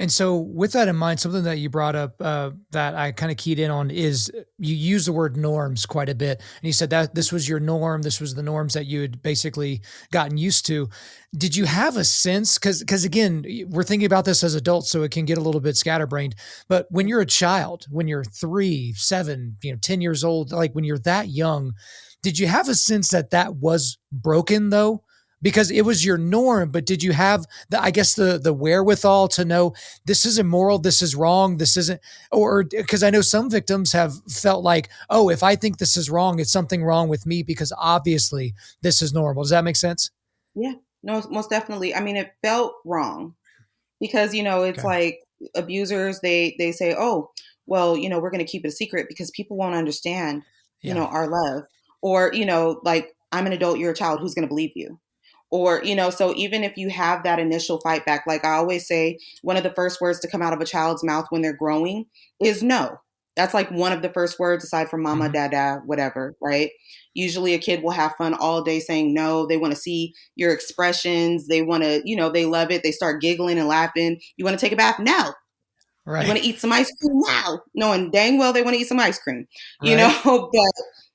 And so with that in mind, something that you brought up that I kind of keyed in on is you use the word norms quite a bit. And you said that this was your norm. This was the norms that you had basically gotten used to. Did you have a sense? Because again, we're thinking about this as adults, so it can get a little bit scatterbrained. But when you're a child, when you're 3, 7, 10 years old, like when you're that young, did you have a sense that that was broken though? Because it was your norm, but did you have the wherewithal to know this is immoral, this is wrong, this isn't, or because I know some victims have felt like, oh, if I think this is wrong, it's something wrong with me because obviously this is normal. Does that make sense? Yeah, no, most definitely. I mean, it felt wrong because, it's Okay. like abusers, they say, oh, well, we're going to keep it a secret because people won't understand, Yeah. our love. Or, like, I'm an adult, you're a child, who's going to believe you? Or, so even if you have that initial fight back, like I always say, one of the first words to come out of a child's mouth when they're growing is no. That's like one of the first words aside from mama, Mhm. dada, whatever, right? Usually a kid will have fun all day saying no. They want to see your expressions. They want to, they love it. They start giggling and laughing. You want to take a bath? No. You want Right. to eat some ice cream? Now, knowing dang well they want to eat some ice cream, Right. but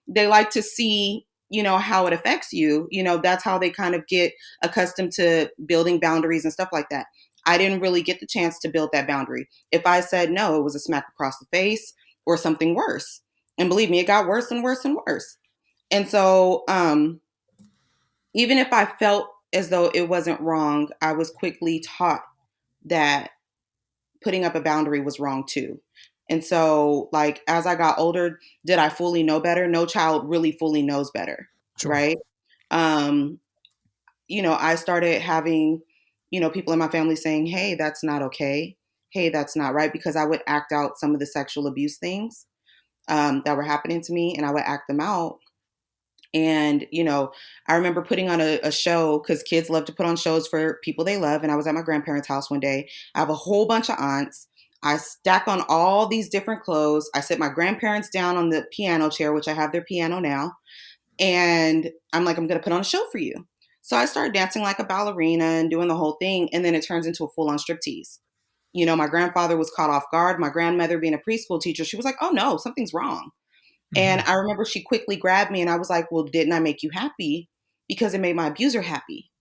they like to see, how it affects you. That's how they kind of get accustomed to building boundaries and stuff like that. I didn't really get the chance to build that boundary. If I said no, it was a smack across the face or something worse. And believe me, it got worse and worse and worse. And so, even if I felt as though it wasn't wrong, I was quickly taught that putting up a boundary was wrong too. And so, like, as I got older, did I fully know better? No child really fully knows better, Sure. right? Um, I started having, people in my family saying, hey, that's not okay. Hey, that's not right. Because I would act out some of the sexual abuse things that were happening to me, and I would act them out. And, I remember putting on a show because kids love to put on shows for people they love. And I was at my grandparents' house one day. I have a whole bunch of aunts. I stack on all these different clothes. I sit my grandparents down on the piano chair, which I have their piano now. And I'm like, I'm going to put on a show for you. So I started dancing like a ballerina and doing the whole thing. And then it turns into a full on striptease. My grandfather was caught off guard. My grandmother, being a preschool teacher, she was like, oh no, something's wrong. And Mhm. I remember she quickly grabbed me and I was like, well, didn't I make you happy? Because it made my abuser happy.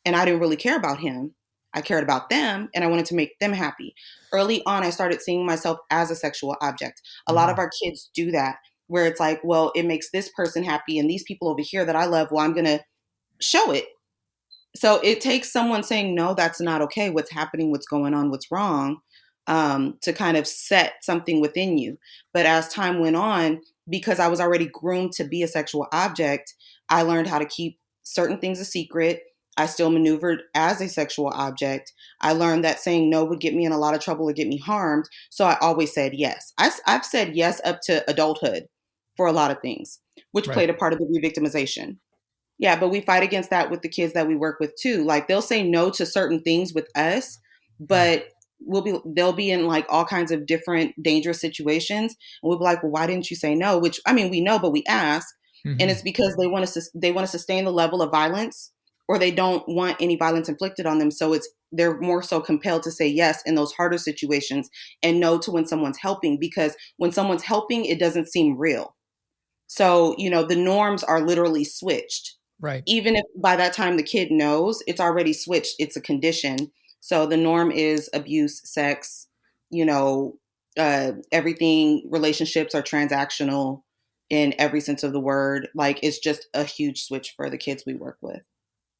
And I didn't really care about him. I cared about them and I wanted to make them happy. Early on, I started seeing myself as a sexual object. A lot of Mhm. our kids do that, where it's like, well, it makes this person happy and these people over here that I love, well, I'm going to show it. So it takes someone saying, no, that's not okay. What's happening, what's going on, what's wrong, to kind of set something within you. But as time went on, because I was already groomed to be a sexual object, I learned how to keep certain things a secret. I still maneuvered as a sexual object. I learned that saying no would get me in a lot of trouble or get me harmed. So I always said yes. I've said yes up to adulthood. for a lot of things, which Right. played a part of the re-victimization. Yeah, but we fight against that with the kids that we work with too. Like they'll say no to certain things with us, but they'll be in like all kinds of different dangerous situations. And we'll be like, well, why didn't you say no? Which I mean, we know, but we ask. And Mm-hmm. it's because they want to sustain the level of violence, or they don't want any violence inflicted on them. So they're more so compelled to say yes in those harder situations and no to when someone's helping, because when someone's helping, it doesn't seem real. So, the norms are literally switched. Right. Even if by that time the kid knows, it's already switched. It's a condition. So the norm is abuse, sex, everything, relationships are transactional in every sense of the word. Like it's just a huge switch for the kids we work with.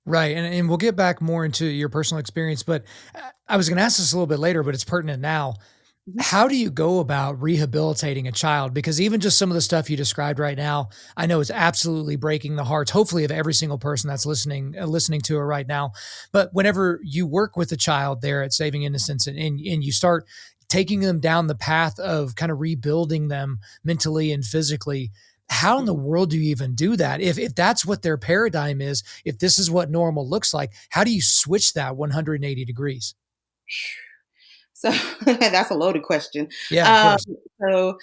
Right. And we'll get back more into your personal experience, but I was going to ask this a little bit later, but it's pertinent now. Mhm. How do you go about rehabilitating a child? Because even just some of the stuff you described right now, I know is absolutely breaking the hearts, hopefully, of every single person that's listening to it right now. But whenever you work with a child there at Saving Innocence, and you start taking them down the path of kind of rebuilding them mentally and physically, how in the Mhm. world do you even do that? If that's what their paradigm is, if this is what normal looks like, how do you switch that 180 degrees? So that's a loaded question. Yeah, of Um, course. so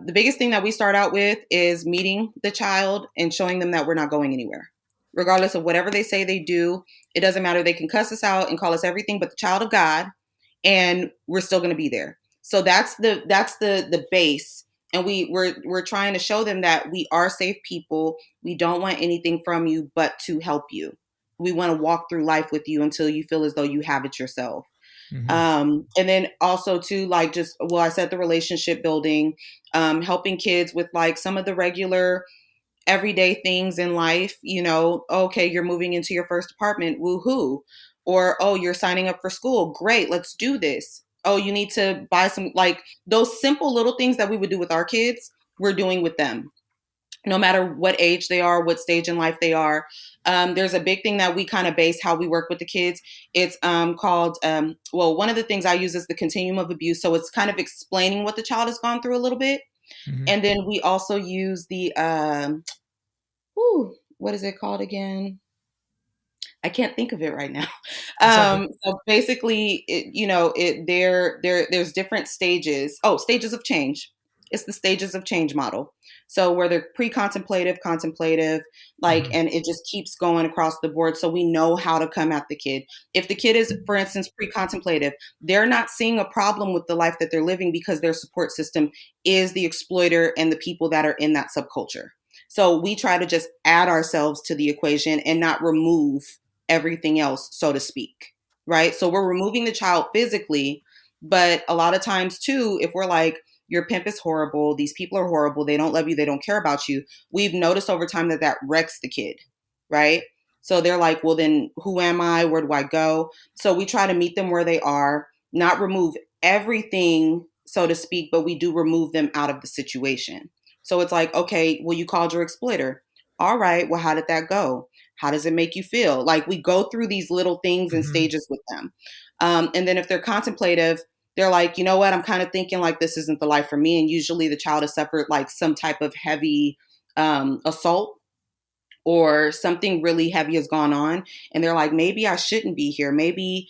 the biggest thing that we start out with is meeting the child and showing them that we're not going anywhere. Regardless of whatever they say they do, it doesn't matter. They can cuss us out and call us everything but the child of God, and we're still going to be there. So that's the base. And we're trying to show them that we are safe people. We don't want anything from you but to help you. We want to walk through life with you until you feel as though you have it yourself. Hmm. And then also too, like I said, the relationship building, helping kids with like some of the regular everyday things in life, okay, you're moving into your first apartment, woohoo. Or, oh, you're signing up for school. Great, let's do this. Oh, you need to buy some, like those simple little things that we would do with our kids, we're doing with them no matter what age they are, what stage in life they are. There's a big thing that we kind of base how we work with the kids. It's called, one of the things I use is the continuum of abuse. So it's kind of explaining what the child has gone through a little bit. Hmm. And then we also use the, what is it called again? I can't think of it right now. It's all good. So basically, there's different stages. Oh, stages of change. It's the stages of change model. So where they're pre-contemplative, contemplative, Hmm. and it just keeps going across the board. So we know how to come at the kid. If the kid is, for instance, pre-contemplative, they're not seeing a problem with the life that they're living because their support system is the exploiter and the people that are in that subculture. So we try to just add ourselves to the equation and not remove everything else, so to speak. Right. So we're removing the child physically, but a lot of times too, if we're like, your pimp is horrible, these people are horrible, they don't love you, they don't care about you, we've noticed over time that wrecks the kid. Right. So they're like, well, then who am I? Where do I go? So we try to meet them where they are, not remove everything, so to speak, but we do remove them out of the situation. So it's like, okay, well, you called your exploiter. All right. Well, how did that go? How does it make you feel? Like we go through these little things and Hmm. stages with them. And then if they're contemplative, they're like, you know what? I'm kind of thinking like this isn't the life for me. And usually the child has suffered like some type of heavy assault or something really heavy has gone on. And they're like, maybe I shouldn't be here. Maybe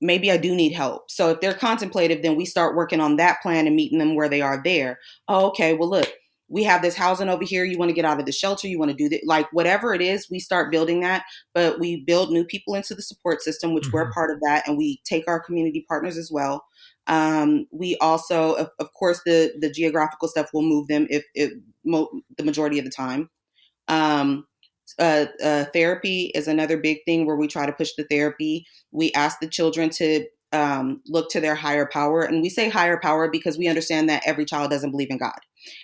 I do need help. So if they're contemplative, then we start working on that plan and meeting them where they are there. Oh, okay, well, look, we have this housing over here. You want to get out of the shelter. You want to do that. Like whatever it is, we start building that, but we build new people into the support system, which we're Hmm. part of that. And we take our community partners as well. We also, of course, the geographical stuff will move them the majority of the time. Um, Therapy is another big thing where we try to push the therapy. We ask the children to look to their higher power. And we say higher power because we understand that every child doesn't believe in God.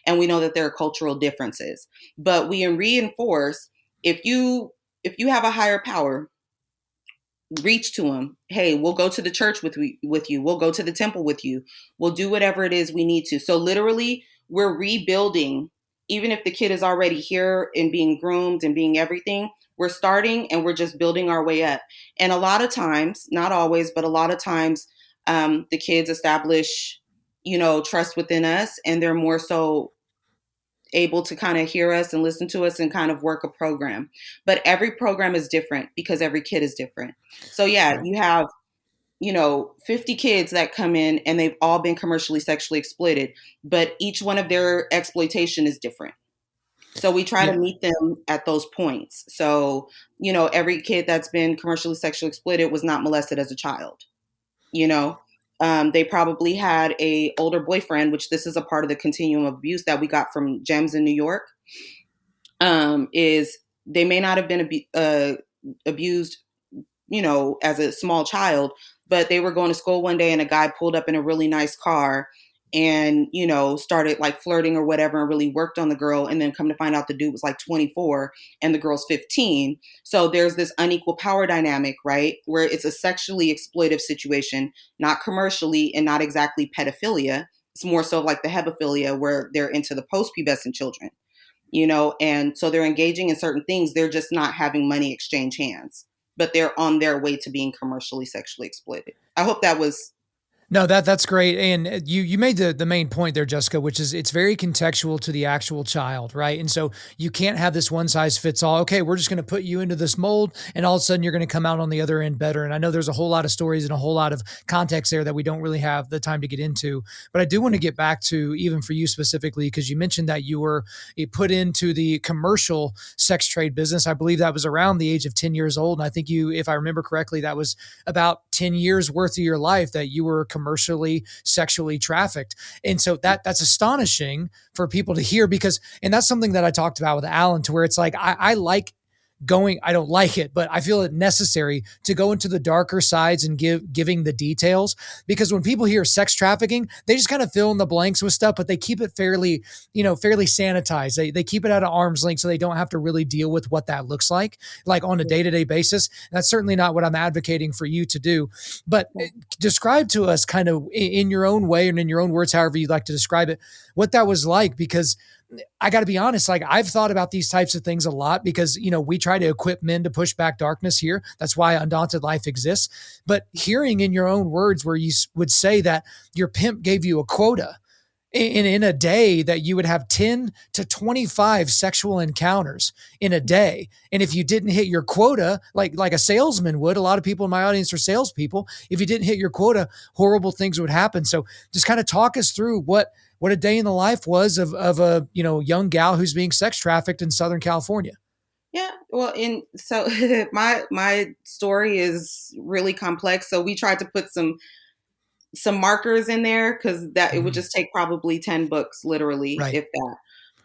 And we know that there are cultural differences. But we reinforce if you have a higher power, reach to him. Hey, we'll go to the church with you. We'll go to the temple with you. We'll do whatever it is we need to. So literally, we're rebuilding. Even if the kid is already here and being groomed and being everything, we're starting and we're just building our way up. And a lot of times, not always, but a lot of times, the kids establish, trust within us, and they're more so able to kind of hear us and listen to us and kind of work a program. But every program is different because every kid is different. So yeah, you have 50 kids that come in and they've all been commercially sexually exploited, but each one of their exploitation is different. So we try to Yeah. meet them at those points. So, every kid that's been commercially sexually exploited was not molested as a child. You know, they probably had a older boyfriend, which this is a part of the continuum of abuse that we got from Gems in New York. Is they may not have been abused, as a small child, but they were going to school one day and a guy pulled up in a really nice car and, started like flirting or whatever and really worked on the girl. And then come to find out the dude was like 24 and the girl's 15. So there's this unequal power dynamic, right? Where it's a sexually exploitive situation, not commercially and not exactly pedophilia. It's more so like the hebephilia where they're into the post-pubescent children, and so they're engaging in certain things. They're just not having money exchange hands, but they're on their way to being commercially sexually exploited. I hope that was. No, that's great. And you made the main point there, Jessica, which is it's very contextual to the actual child, right? And so you can't have this one size fits all. Okay, we're just going to put you into this mold and all of a sudden you're going to come out on the other end better. And I know there's a whole lot of stories and a whole lot of context there that we don't really have the time to get into. But I do want to get back to even for you specifically, because you mentioned that you were put into the commercial sex trade business. I believe that was around the age of 10 years old. And I think you, if I remember correctly, that was about 10 years worth of your life that you were commercially sexually trafficked. And so that's astonishing for people to hear and that's something that I talked about with Alan, to where it's like, I like I don't like it, but I feel it necessary to go into the darker sides and giving the details, because when people hear sex trafficking, they just kind of fill in the blanks with stuff, but they keep it fairly sanitized. They keep it at an arm's length so they don't have to really deal with what that looks like on a day-to-day basis. And that's certainly not what I'm advocating for you to do, but describe to us kind of in your own way and in your own words, however you'd like to describe it, what that was like, because I got to be honest, I've thought about these types of things a lot because, we try to equip men to push back darkness here. That's why Undaunted.Life exists. But hearing in your own words where you would say that your pimp gave you a quota in a day, that you would have 10 to 25 sexual encounters in a day. And if you didn't hit your quota, like a salesman would, a lot of people in my audience are salespeople. If you didn't hit your quota, horrible things would happen. So just kind of talk us through what a day in the life was of a, young gal who's being sex trafficked in Southern California. Yeah, well, so my story is really complex. So we tried to put some markers in there because that it would just take probably 10 books, literally, Right. if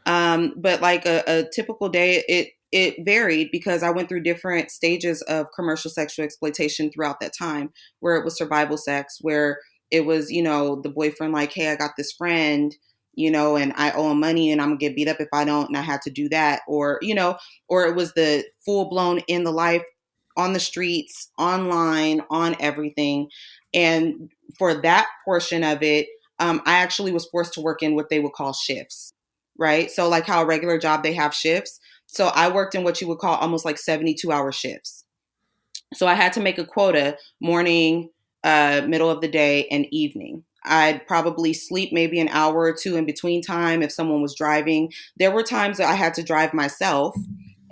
that. But like a typical day, it varied because I went through different stages of commercial sexual exploitation throughout that time, where it was survival sex, where it was, the boyfriend like, hey, I got this friend, and I owe him money and I'm gonna get beat up if I don't, and I had to do that. Or, or it was the full blown in the life, on the streets, online, on everything. And for that portion of it, I actually was forced to work in what they would call shifts, right? So like how a regular job, they have shifts. So I worked in what you would call almost like 72-hour shifts. So I had to make a quota morning, middle of the day, and evening. I'd probably sleep maybe an hour or two in between time if someone was driving. There were times that I had to drive myself,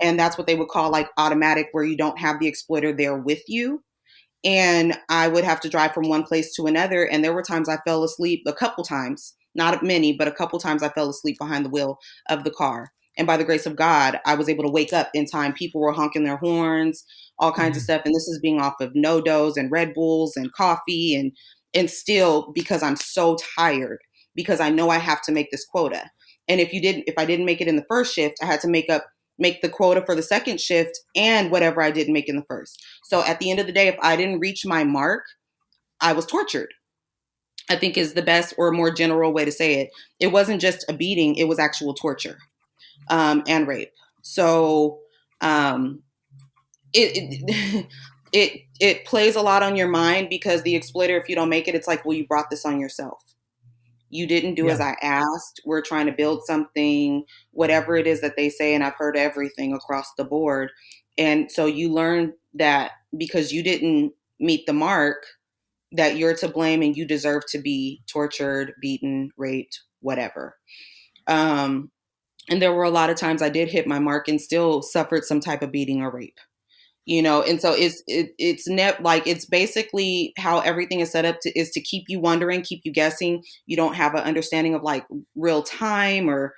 and that's what they would call like automatic, where you don't have the exploiter there with you. And I would have to drive from one place to another. And there were times I fell asleep, a couple times, not many, but a couple times I fell asleep behind the wheel of the car. And by the grace of God, I was able to wake up in time. People were honking their horns, all kinds of stuff. And this is being off of No-Dos and Red Bulls and coffee. And still, because I'm so tired, because I know I have to make this quota. And if I didn't make it in the first shift, I had to make the quota for the second shift and whatever I didn't make in the first. So at the end of the day, if I didn't reach my mark, I was tortured, I think is the best or more general way to say it. It wasn't just a beating, it was actual torture, and rape. So it, it plays a lot on your mind, because the exploiter, if you don't make it, it's like, well, you brought this on yourself. You didn't do as I asked. We're trying to build something, whatever it is that they say. And I've heard everything across the board. And so you learn that because you didn't meet the mark, that you're to blame and you deserve to be tortured, beaten, raped, whatever. And there were a lot of times I did hit my mark and still suffered some type of beating or rape. And so it's basically how everything is set up is to keep you wondering, keep you guessing. You don't have an understanding of like real time or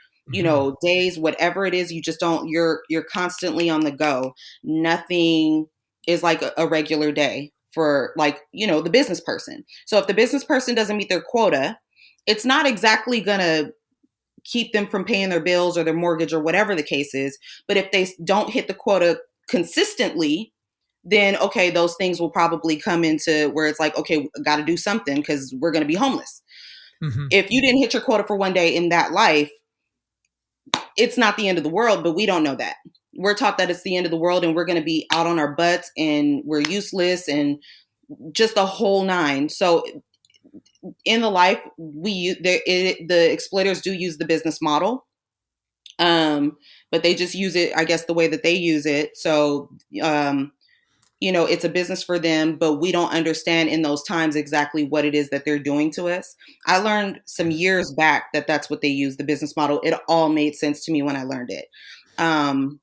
days, whatever it is. You just don't. You're constantly on the go. Nothing is like a regular day for like the business person. So if the business person doesn't meet their quota, it's not exactly gonna keep them from paying their bills or their mortgage or whatever the case is. But if they don't hit the quota consistently, then okay, those things will probably come into where it's like, okay, got to do something because we're going to be homeless. Mm-hmm. If you didn't hit your quota for one day in that life, it's not the end of the world, but we don't know that. We're taught that it's the end of the world and we're going to be out on our butts and we're useless and just the whole nine. So in the life, the exploiters do use the business model. But they just use it, I guess, the way that they use it. So, it's a business for them, but we don't understand in those times exactly what it is that they're doing to us. I learned some years back that that's what they use, the business model. It all made sense to me when I learned it. And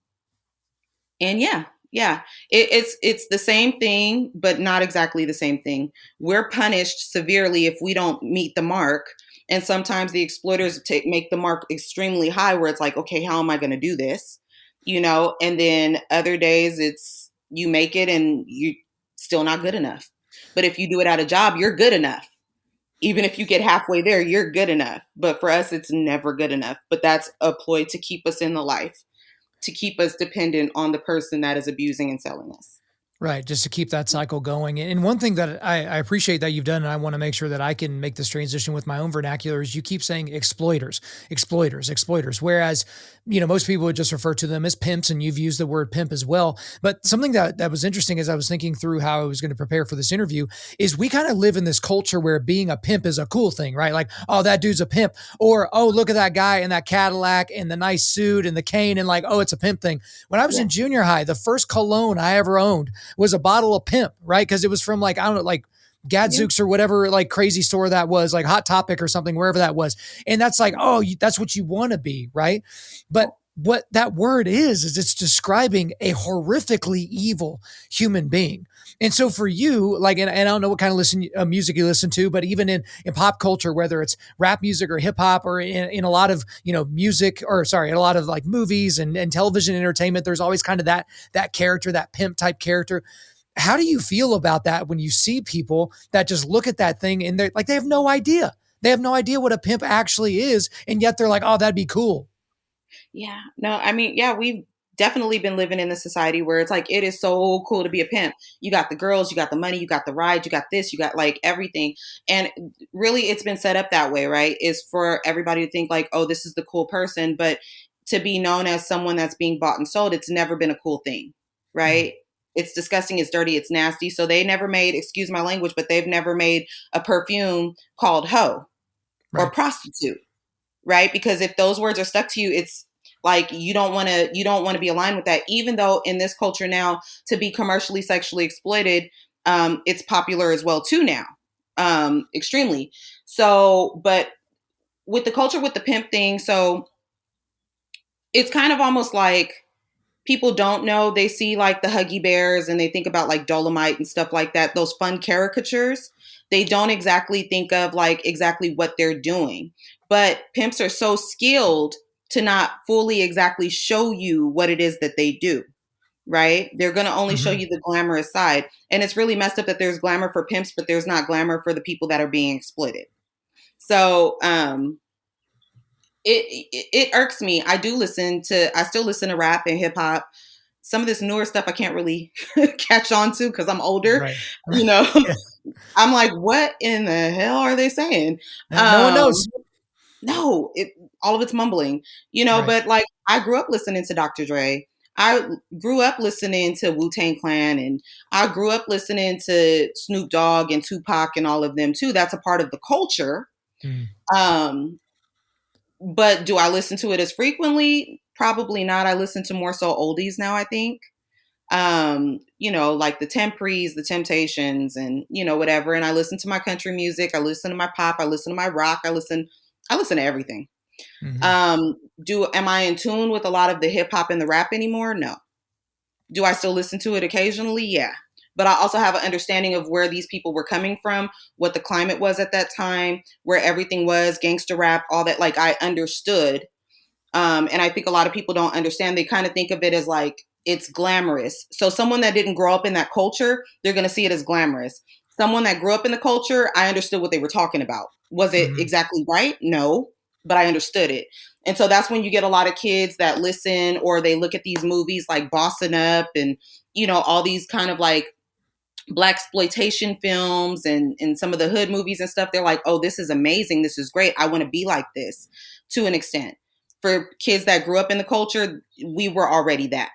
it's the same thing, but not exactly the same thing. We're punished severely if we don't meet the mark. And sometimes the exploiters make the mark extremely high where it's like, okay, how am I going to do this? And then other days it's you make it and you still not good enough. But if you do it at a job, you're good enough. Even if you get halfway there, you're good enough. But for us, it's never good enough. But that's a ploy to keep us in the life, to keep us dependent on the person that is abusing and selling us. Right. Just to keep that cycle going. And one thing that I appreciate that you've done, and I want to make sure that I can make this transition with my own vernacular, is you keep saying exploiters, exploiters, exploiters. Whereas, most people would just refer to them as pimps, and you've used the word pimp as well. But something that was interesting as I was thinking through how I was going to prepare for this interview is we kind of live in this culture where being a pimp is a cool thing, right? Like, oh, that dude's a pimp. Or, oh, look at that guy in that Cadillac and the nice suit and the cane, and like, oh, it's a pimp thing. When I was in junior high, the first cologne I ever owned was a bottle of Pimp, right? Because it was from like, I don't know, like Gadzooks or whatever, like crazy store that was, like Hot Topic or something, wherever that was. And that's like, oh, that's what you want to be, right? But what that word is it's describing a horrifically evil human being. And so for you, like, and I don't know what kind of music you listen to, but even in pop culture, whether it's rap music or hip hop or in a lot of, music or in a lot of like movies and television entertainment, there's always kind of that character, that pimp type character. How do you feel about that when you see people that just look at that thing and they're like, they have no idea. They have no idea what a pimp actually is. And yet they're like, oh, that'd be cool. Yeah, no, I mean, we've definitely been living in a society where it's like, it is so cool to be a pimp. You got the girls, you got the money, you got the ride, you got this, you got like everything. And really it's been set up that way, right? Is for everybody to think like, oh, this is the cool person. But to be known as someone that's being bought and sold, it's never been a cool thing, right? It's disgusting, it's dirty, it's nasty. So they never made, excuse my language, but they've never made a perfume called hoe or prostitute, right? Because if those words are stuck to you, it's like you don't want to be aligned with that. Even though in this culture now, to be commercially sexually exploited, it's popular as well too now, extremely. So, but with the culture with the pimp thing, so it's kind of almost like people don't know. They see like the Huggy Bears and they think about like Dolomite and stuff like that, those fun caricatures. They don't exactly think of like exactly what they're doing. But pimps are so skilled to not fully exactly show you what it is that they do, right? They're going to only show you the glamorous side. And it's really messed up that there's glamour for pimps, but there's not glamour for the people that are being exploited. So, it irks me. I still listen to rap and hip hop. Some of this newer stuff I can't really catch on to because I'm older, I'm like, what in the hell are they saying? No one knows. No, all of it's mumbling, but like I grew up listening to Dr. Dre. I grew up listening to Wu-Tang Clan and I grew up listening to Snoop Dogg and Tupac and all of them too. That's a part of the culture. But do I listen to it as frequently? Probably not. I listen to more so oldies now, I think. Like the Tempries, the Temptations and, whatever. And I listen to my country music. I listen to my pop. I listen to my rock. I listen to everything. Mm-hmm. Am I in tune with a lot of the hip hop and the rap anymore? No. Do I still listen to it occasionally? Yeah. But I also have an understanding of where these people were coming from, what the climate was at that time, where everything was, gangster rap, all that. Like, I understood. And I think a lot of people don't understand. They kind of think of it as like it's glamorous. So someone that didn't grow up in that culture, they're going to see it as glamorous. Someone that grew up in the culture, I understood what they were talking about. Was it Mm-hmm. exactly right? No, but I understood it. And so that's when you get a lot of kids that listen or they look at these movies like Boston Up and, all these kind of like black exploitation films and some of the hood movies and stuff. They're like, oh, this is amazing. This is great. I want to be like this to an extent. For kids that grew up in the culture, we were already that.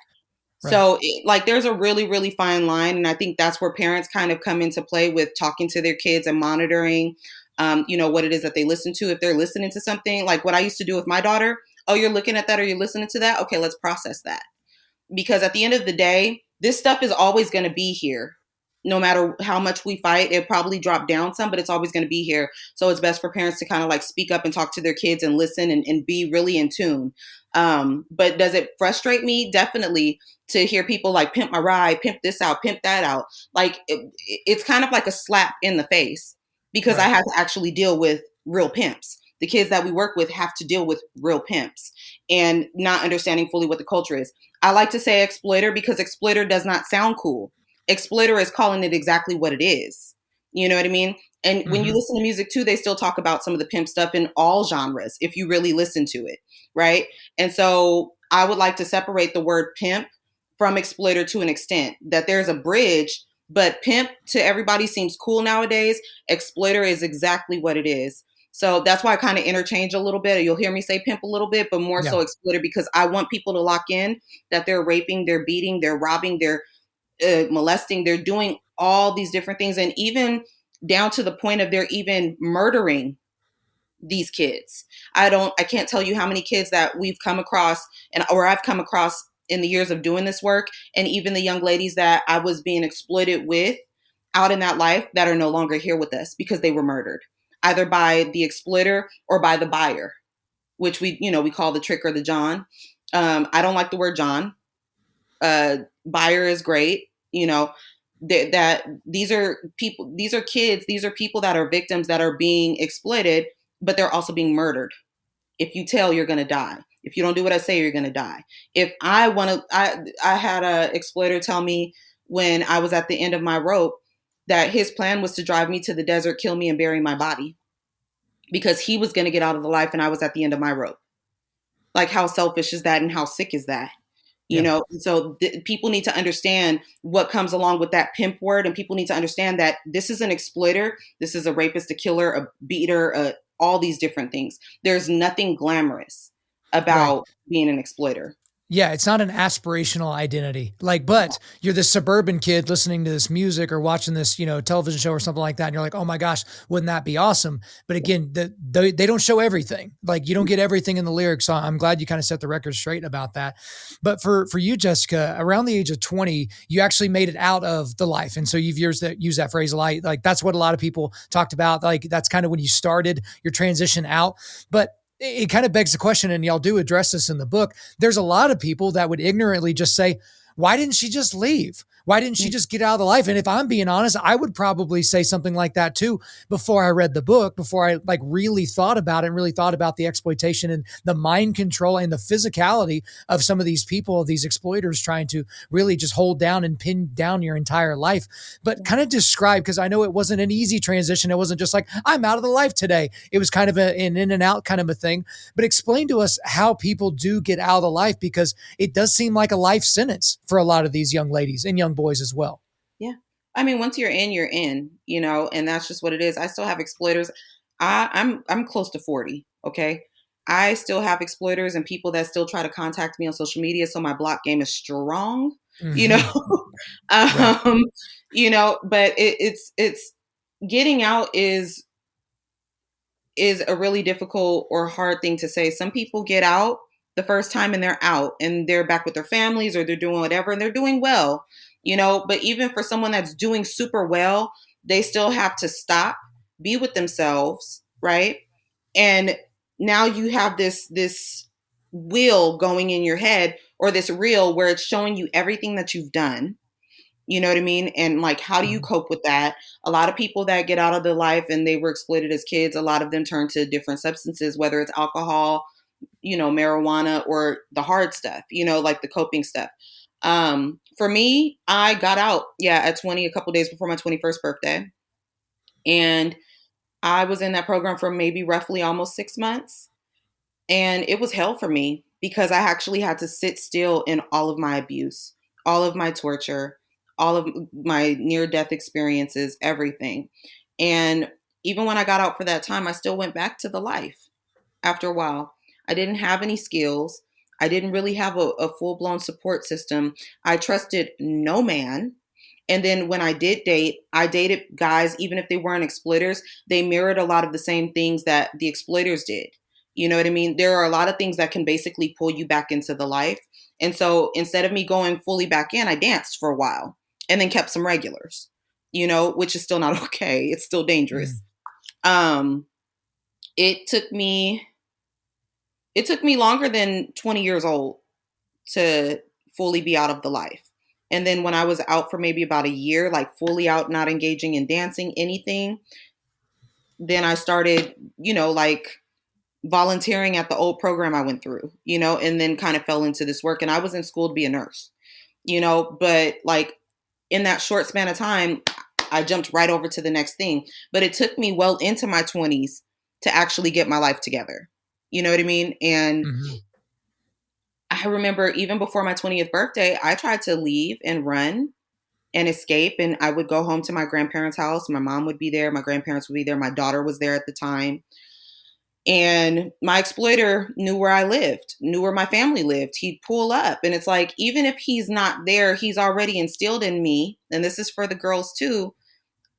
Right. So there's a really, really fine line. And I think that's where parents kind of come into play with talking to their kids and monitoring, what it is that they listen to. If they're listening to something like what I used to do with my daughter, oh, you're looking at that or you're listening to that. Okay, let's process that. Because at the end of the day, this stuff is always going to be here. No matter how much we fight, it probably dropped down some, but it's always going to be here. So it's best for parents to kind of like speak up and talk to their kids and listen and be really in tune. But does it frustrate me? Definitely, to hear people like pimp my ride, pimp this out, pimp that out. Like it's kind of like a slap in the face because Right. I had to actually deal with real pimps. The kids that we work with have to deal with real pimps and not understanding fully what the culture is. I like to say exploiter because exploiter does not sound cool. Exploiter is calling it exactly what it is. You know what I mean? And when you Mm-hmm. listen to music too, they still talk about some of the pimp stuff in all genres if you really listen to it, right? And so I would like to separate the word pimp from exploiter to an extent, that there's a bridge, but pimp to everybody seems cool nowadays. Exploiter is exactly what it is. So that's why I kind of interchange a little bit. You'll hear me say pimp a little bit, but more so exploiter because I want people to lock in that they're raping, they're beating, they're robbing, they're molesting, they're doing all these different things. And even down to the point of they're even murdering these kids. I can't tell you how many kids that we've come across or I've come across in the years of doing this work. And even the young ladies that I was being exploited with out in that life that are no longer here with us because they were murdered either by the exploiter or by the buyer, which we call the trick or the John. I don't like the word John. Buyer is great. That these are people, these are kids, these are people that are victims that are being exploited, but they're also being murdered. If you tell, you're going to die. If you don't do what I say, you're going to die. If I had a exploiter tell me when I was at the end of my rope that his plan was to drive me to the desert, kill me, and bury my body because he was going to get out of the life and I was at the end of my rope. Like, how selfish is that and how sick is that? So people need to understand what comes along with that pimp word, and people need to understand that this is an exploiter, this is a rapist, a killer, a beater, all these different things. There's nothing glamorous about being an exploiter. Yeah, it's not an aspirational identity. But you're this suburban kid listening to this music or watching this, television show or something like that. And you're like, oh my gosh, wouldn't that be awesome? But again, they don't show everything. Like, you don't get everything in the lyrics. So I'm glad you kind of set the record straight about that. But for you, Jessica, around the age of 20, you actually made it out of the life. And so you've used that phrase a lot. Like, that's what a lot of people talked about. Like, that's kind of when you started your transition out. But it kind of begs the question, and y'all do address this in the book. There's a lot of people that would ignorantly just say, why didn't she just leave? Why didn't she just get out of the life? And if I'm being honest, I would probably say something like that too before I read the book, before I really thought about it and really thought about the exploitation and the mind control and the physicality of some of these people, these exploiters trying to really just hold down and pin down your entire life. But kind of describe, because I know it wasn't an easy transition. It wasn't just like, I'm out of the life today. It was kind of an in and out kind of a thing. But explain to us how people do get out of the life, because it does seem like a life sentence for a lot of these young ladies and young boys as well. Yeah. I mean, once you're in, and that's just what it is. I still have exploiters. I'm close to 40. Okay. I still have exploiters and people that still try to contact me on social media. So my block game is strong, Right. But it's getting out is a really difficult or hard thing to say. Some people get out the first time and they're out and they're back with their families or they're doing whatever and they're doing well, but even for someone that's doing super well, they still have to stop, be with themselves, right? And now you have this wheel going in your head, or this reel where it's showing you everything that you've done. You know what I mean? And like, how do you cope with that? A lot of people that get out of their life and they were exploited as kids, a lot of them turn to different substances, whether it's alcohol, marijuana, or the hard stuff, like the coping stuff. For me, I got out, at 20, a couple days before my 21st birthday. And I was in that program for maybe roughly almost 6 months. And it was hell for me because I actually had to sit still in all of my abuse, all of my torture, all of my near-death experiences, everything. And even when I got out for that time, I still went back to the life after a while. I didn't have any skills. I didn't really have a full-blown support system. I trusted no man. And then when I did date, I dated guys, even if they weren't exploiters, they mirrored a lot of the same things that the exploiters did. You know what I mean? There are a lot of things that can basically pull you back into the life. And so instead of me going fully back in, I danced for a while and then kept some regulars, which is still not okay. It's still dangerous. It took me longer than 20 years old to fully be out of the life. And then when I was out for maybe about a year, like fully out, not engaging in dancing, anything, then I started, like volunteering at the old program I went through, and then kind of fell into this work. And I was in school to be a nurse, but like in that short span of time, I jumped right over to the next thing. But it took me well into my 20s to actually get my life together. You know what I mean? And I remember even before my 20th birthday, I tried to leave and run and escape. And I would go home to my grandparents' house. My mom would be there. My grandparents would be there. My daughter was there at the time. And my exploiter knew where I lived, knew where my family lived. He'd pull up. And it's like, even if he's not there, he's already instilled in me. And this is for the girls too.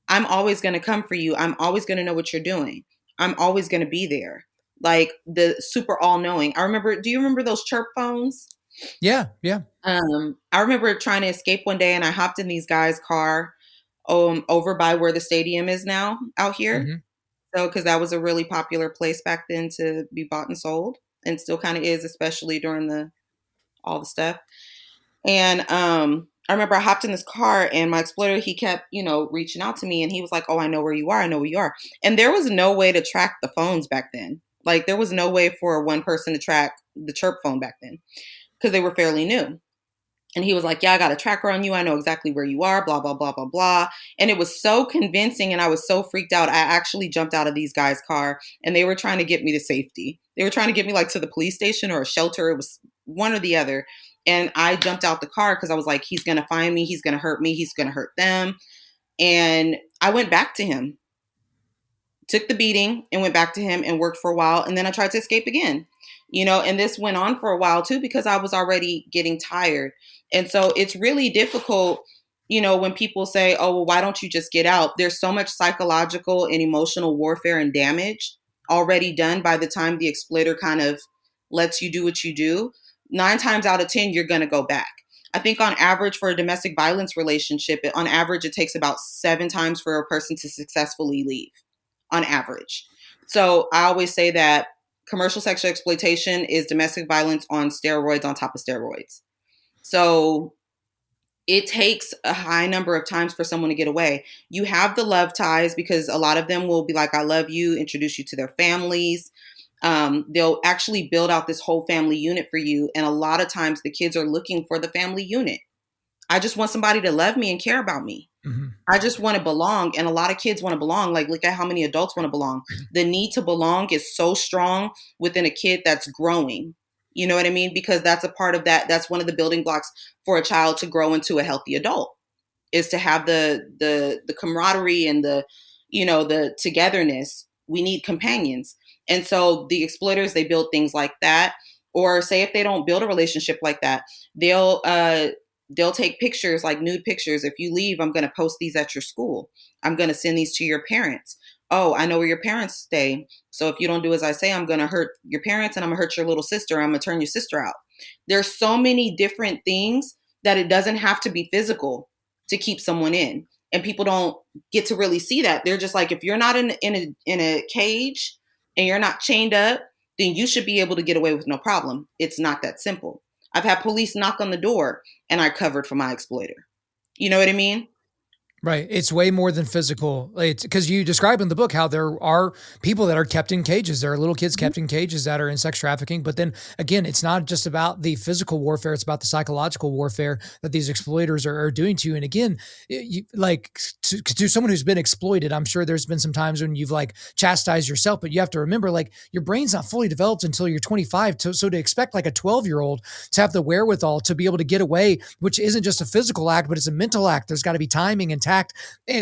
I'm always going to come for you. I'm always going to know what you're doing. I'm always going to be there. Like the super all knowing. Do you remember those chirp phones? Yeah. Yeah. I remember trying to escape one day and I hopped in these guys' car over by where the stadium is now out here. So, because that was a really popular place back then to be bought and sold, and still kind of is, especially during all the stuff. And I remember I hopped in this car, and my exploiter, he kept, reaching out to me, and he was like, "Oh, I know where you are. I know where you are." And there was no way to track the phones back then. Like there was no way for one person to track the chirp phone back then because they were fairly new. And he was like, "Yeah, I got a tracker on you. I know exactly where you are, blah, blah, blah, blah, blah." And it was so convincing. And I was so freaked out. I actually jumped out of these guys' car and they were trying to get me to safety. They were trying to get me like to the police station or a shelter. It was one or the other. And I jumped out the car because I was like, he's going to find me. He's going to hurt me. He's going to hurt them. And I went back to him, took the beating and went back to him and worked for a while. And then I tried to escape again, and this went on for a while too, because I was already getting tired. And so it's really difficult, when people say, "Oh, well, why don't you just get out?" There's so much psychological and emotional warfare and damage already done by the time the exploiter kind of lets you do what you do. 9 times out of 10, you're going to go back. I think on average for a domestic violence relationship, on average, it takes about 7 times for a person to successfully leave on average. So I always say that commercial sexual exploitation is domestic violence on steroids on top of steroids. So it takes a high number of times for someone to get away. You have the love ties because a lot of them will be like, "I love you," introduce you to their families. They'll actually build out this whole family unit for you. And a lot of times the kids are looking for the family unit. I just want somebody to love me and care about me. I just want to belong. And a lot of kids want to belong. Like, look at how many adults want to belong. The need to belong is so strong within a kid that's growing. You know what I mean? Because that's a part of that. That's one of the building blocks for a child to grow into a healthy adult, is to have the camaraderie and the togetherness. We need companions. And so the exploiters, they build things like that. Or say if they don't build a relationship like that, they'll take pictures, like nude pictures. "If you leave, I'm going to post these at your school. I'm going to send these to your parents. Oh, I know where your parents stay. So if you don't do as I say, I'm going to hurt your parents and I'm going to hurt your little sister. I'm going to turn your sister out." There's so many different things that it doesn't have to be physical to keep someone in. And people don't get to really see that. They're just like, if you're not in a cage and you're not chained up then you should be able to get away with no problem. It's not that simple. I've had police knock on the door and I covered for my exploiter. You know what I mean? Right. It's way more than physical. It's because you describe in the book how there are people that are kept in cages. There are little kids kept in cages that are in sex trafficking. But then again, it's not just about the physical warfare. It's about the psychological warfare that these exploiters are doing to you. And again, to someone who's been exploited, I'm sure there's been some times when you've like chastised yourself, but you have to remember like your brain's not fully developed until you're 25. So to expect like a 12-year-old to have the wherewithal to be able to get away, which isn't just a physical act, but it's a mental act. There's got to be timing and tact.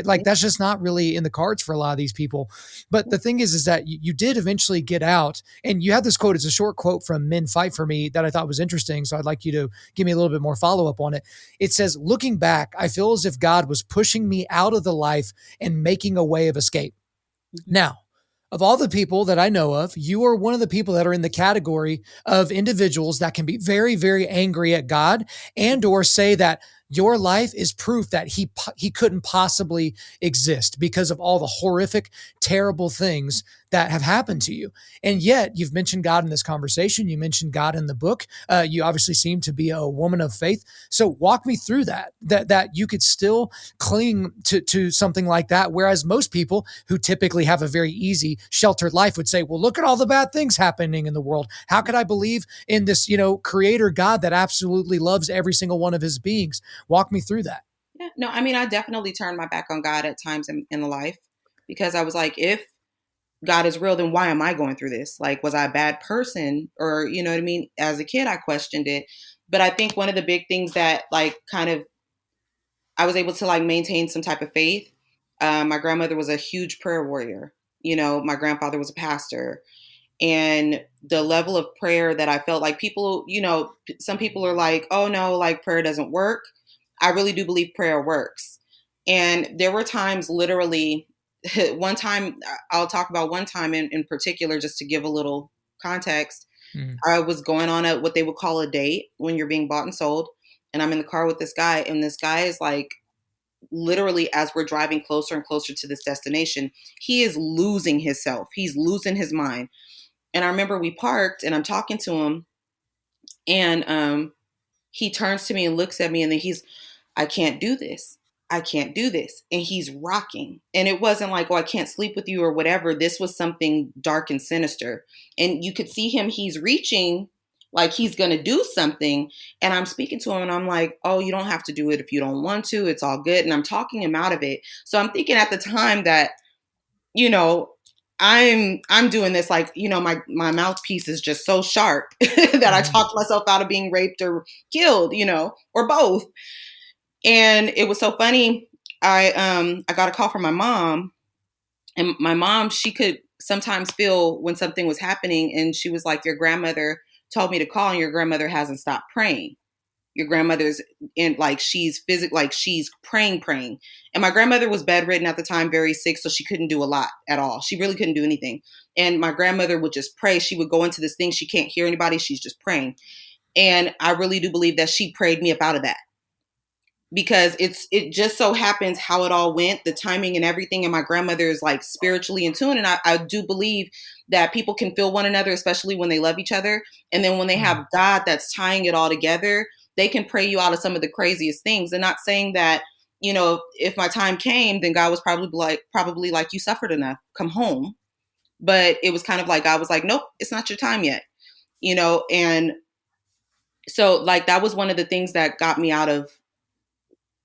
Like that's just not really in the cards for a lot of these people. But the thing is that you did eventually get out, and you had this quote. It's a short quote from Men Fight For Me that I thought was interesting. So I'd like you to give me a little bit more follow-up on it. It says, looking back, I feel as if God was pushing me out of the life and making a way of escape. Now, of all the people that I know of, you are one of the people that are in the category of individuals that can be very, very angry at God and or say that your life is proof that he couldn't possibly exist because of all the horrific, terrible things that have happened to you. And yet you've mentioned God in this conversation. You mentioned God in the book. You obviously seem to be a woman of faith. So walk me through that you could still cling to something like that. Whereas most people who typically have a very easy, sheltered life would say, well, look at all the bad things happening in the world. How could I believe in this, creator God that absolutely loves every single one of his beings? Walk me through that. Yeah, no, I mean, I definitely turned my back on God at times in life because I was like, if God is real, then why am I going through this? Like, was I a bad person? Or, you know what I mean? As a kid, I questioned it. But I think one of the big things that like kind of I was able to like maintain some type of faith. My grandmother was a huge prayer warrior. My grandfather was a pastor. And the level of prayer that I felt like people, some people are like, oh no, like prayer doesn't work. I really do believe prayer works. And there were times literally one time, I'll talk about one time in particular, just to give a little context. I was going on what they would call a date when you're being bought and sold. And I'm in the car with this guy, and this guy is like, literally, as we're driving closer and closer to this destination, he is losing himself. He's losing his mind. And I remember we parked and I'm talking to him, and he turns to me and looks at me, and then I can't do this. I can't do this. And he's rocking. And it wasn't like, oh, I can't sleep with you or whatever. This was something dark and sinister. And you could see him, he's reaching like he's going to do something. And I'm speaking to him and I'm like, oh, you don't have to do it if you don't want to. It's all good. And I'm talking him out of it. So I'm thinking at the time that, I'm doing this like, my mouthpiece is just so sharp that I talked myself out of being raped or killed, or both. And it was so funny. I got a call from my mom, and my mom, she could sometimes feel when something was happening, and she was like, your grandmother told me to call, and your grandmother hasn't stopped praying. Your grandmother's in like, she's she's praying. And my grandmother was bedridden at the time, very sick. So she couldn't do a lot at all. She really couldn't do anything. And my grandmother would just pray. She would go into this thing. She can't hear anybody. She's just praying. And I really do believe that she prayed me up out of that, because it just so happens how it all went, the timing and everything. And my grandmother is like spiritually in tune. And I do believe that people can feel one another, especially when they love each other. And then when they have God that's tying it all together, they can pray you out of some of the craziest things. And not saying that, if my time came, then God was probably like, you suffered enough, come home. But it was kind of like, God was like, nope, it's not your time yet, and so like, that was one of the things that got me out of,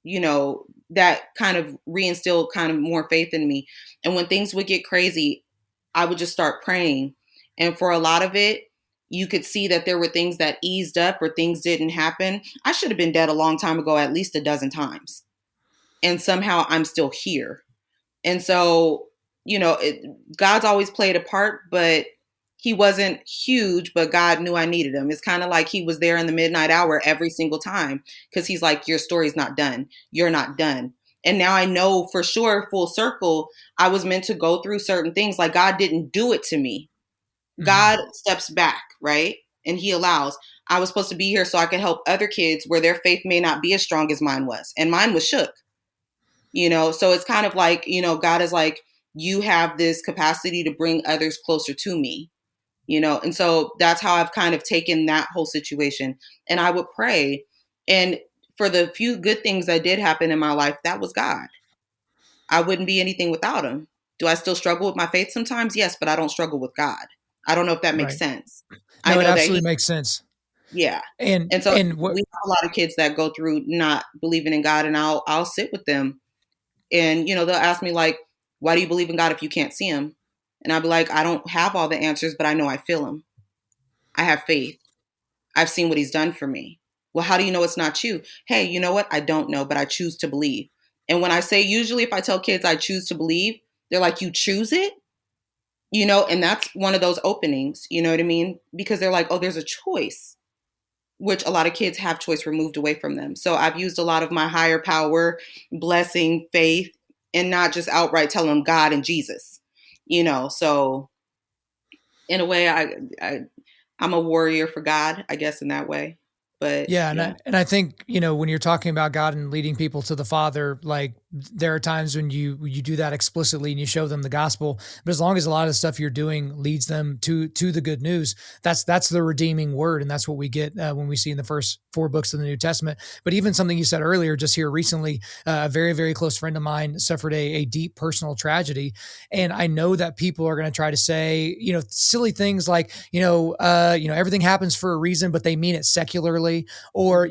that kind of reinstilled kind of more faith in me. And when things would get crazy, I would just start praying. And for a lot of it, you could see that there were things that eased up or things didn't happen. I should have been dead a long time ago, at least a dozen times. And somehow I'm still here. And so, God's always played a part, but he wasn't huge, but God knew I needed him. It's kind of like he was there in the midnight hour every single time, because he's like, your story's not done. You're not done. And now I know for sure, full circle, I was meant to go through certain things. Like, God didn't do it to me. God steps back, right? And he allows. I was supposed to be here so I could help other kids where their faith may not be as strong as mine was. And mine was shook, So it's kind of like, God is like, you have this capacity to bring others closer to me. And so that's how I've kind of taken that whole situation. And I would pray. And for the few good things that did happen in my life, that was God. I wouldn't be anything without him. Do I still struggle with my faith sometimes? Yes, but I don't struggle with God. I don't know if that makes Right. sense. I No, it know that absolutely makes sense. yeah. And And so and what we have a lot of kids that go through not believing in God, and I'll sit with them, and they'll ask me like, "Why do you believe in God if you can't see him?" And I'll be like, "I don't have all the answers, but I know I feel him. I have faith. I've seen what he's done for me." Well, how do you know it's not you? Hey, you know what? I don't know, but I choose to believe. And when I say, usually if I tell kids I choose to believe, they're like, "You choose it?" And that's one of those openings, you know what I mean? Because they're like, "Oh, there's a choice," which a lot of kids have choice removed away from them. So I've used a lot of my higher power, blessing, faith, and not just outright telling them God and Jesus, So in a way, I'm a warrior for God, I guess, in that way. But Yeah, and yeah. I think, when you're talking about God and leading people to the Father, like there are times when you do that explicitly and you show them the gospel. But as long as a lot of the stuff you're doing leads them to the good news, that's the redeeming word, and that's what we get when we see in the first four books of the New Testament. But even something you said earlier, just here recently, a very very close friend of mine suffered a deep personal tragedy, and I know that people are going to try to say silly things like everything happens for a reason, but they mean it secularly. Or,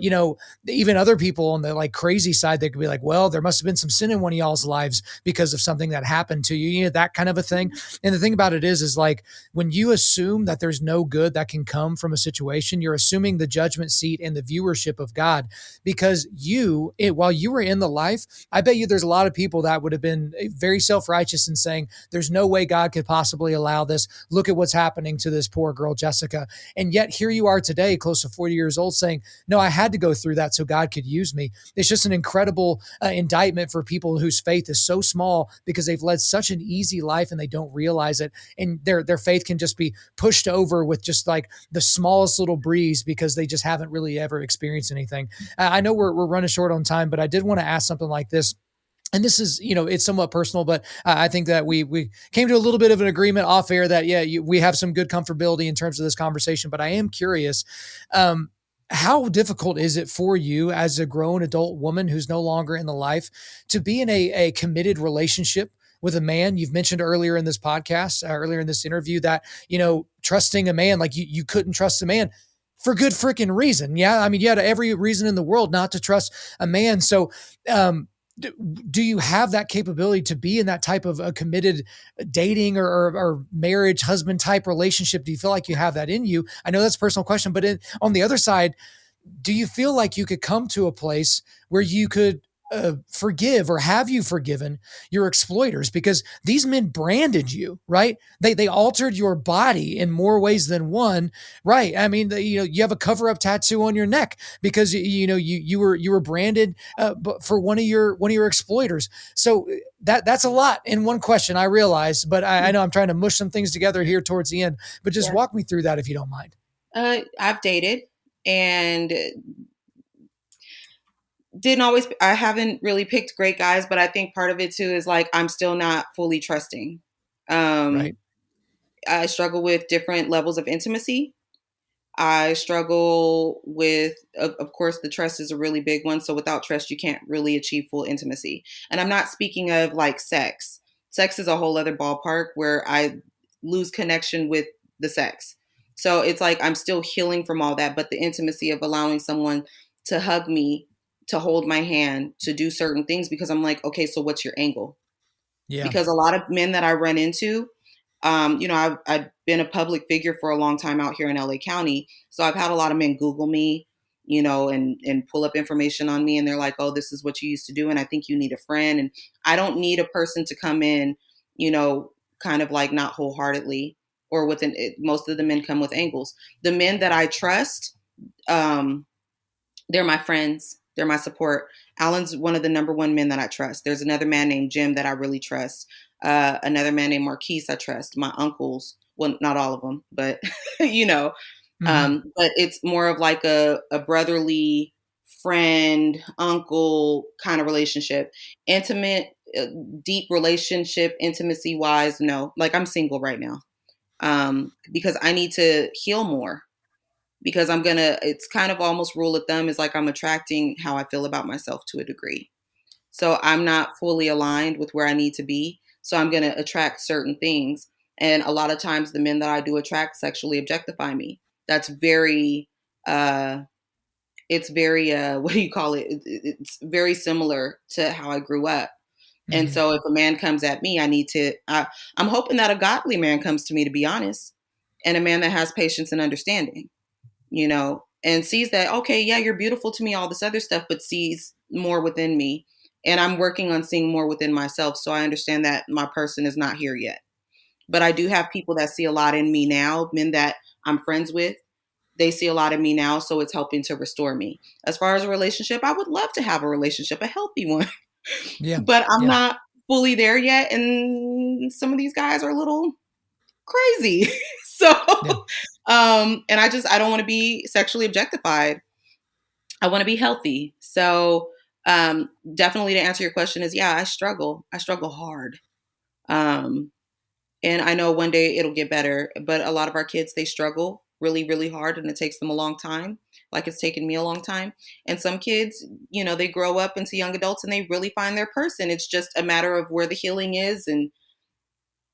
even other people on the like crazy side, they could be like, well, there must have been some sin in one of y'all's lives because of something that happened to you, that kind of a thing. And the thing about it is like when you assume that there's no good that can come from a situation, you're assuming the judgment seat and the viewership of God, because while you were in the life, I bet you there's a lot of people that would have been very self-righteous in saying, there's no way God could possibly allow this. Look at what's happening to this poor girl, Jessica. And yet here you are today, close to 40 years old, saying, no, I had to go through that so God could use me. It's just an incredible indictment for people whose faith is so small because they've led such an easy life and they don't realize it. And their faith can just be pushed over with just like the smallest little breeze because they just haven't really ever experienced anything. I know we're running short on time, but I did want to ask something like this. And this is, it's somewhat personal, but I think that we came to a little bit of an agreement off air that, we have some good comfortability in terms of this conversation, but I am curious, how difficult is it for you as a grown adult woman who's no longer in the life to be in a committed relationship with a man? You've mentioned earlier in this podcast, earlier in this interview that, trusting a man, like you couldn't trust a man for good freaking reason. Yeah. I mean, you had every reason in the world not to trust a man. So, do you have that capability to be in that type of a committed dating or marriage husband type relationship? Do you feel like you have that in you? I know that's a personal question, but on the other side, do you feel like you could come to a place where you could forgive, or have you forgiven your exploiters? Because these men branded you, right? They altered your body in more ways than one, right? I mean, you have a cover up tattoo on your neck because you were branded for one of your exploiters. So that's a lot in one question, I realize, but I know I'm trying to mush some things together here towards the end. But just Yeah. walk me through that if you don't mind. I've dated and I haven't really picked great guys, but I think part of it too is like I'm still not fully trusting. Right. I struggle with different levels of intimacy. I struggle with, of course, the trust is a really big one. So without trust, you can't really achieve full intimacy. And I'm not speaking of like sex. Sex is a whole other ballpark where I lose connection with the sex. So it's like I'm still healing from all that, but the intimacy of allowing someone to hug me, to hold my hand, to do certain things, because I'm like, okay, so what's your angle? Yeah. Because a lot of men that I run into, I've been a public figure for a long time out here in LA County. So I've had a lot of men Google me, and pull up information on me. And they're like, oh, this is what you used to do. And I think you need a friend. And I don't need a person to come in, kind of like not wholeheartedly, or most of the men come with angles. The men that I trust, they're my friends. They're my support. Alan's one of the number one men that I trust. There's another man named Jim that I really trust. Another man named Marquise I trust. My uncles, well, not all of them, but but it's more of like a brotherly friend, uncle kind of relationship. Intimate, deep relationship, intimacy wise, no. Like I'm single right now. because I need to heal more. Because it's kind of almost rule of thumb is like I'm attracting how I feel about myself to a degree. So I'm not fully aligned with where I need to be. So I'm going to attract certain things. And a lot of times the men that I do attract sexually objectify me. That's very, it's very, what do you call it? It's very similar to how I grew up. And so if a man comes at me, I'm hoping that a godly man comes to me, to be honest, and a man that has patience and understanding, and sees that, okay, yeah, you're beautiful to me, all this other stuff, but sees more within me. And I'm working on seeing more within myself. So I understand that my person is not here yet. But I do have people that see a lot in me now, men that I'm friends with. They see a lot in me now. So it's helping to restore me. As far as a relationship, I would love to have a relationship, a healthy one. Yeah. But I'm Yeah. not fully there yet. And some of these guys are a little crazy. So, and I don't want to be sexually objectified. I want to be healthy. So, definitely to answer your question is, yeah, I struggle. I struggle hard. And I know one day it'll get better, but a lot of our kids, they struggle really, really hard and it takes them a long time. Like it's taken me a long time. And some kids, they grow up into young adults and they really find their person. It's just a matter of where the healing is, and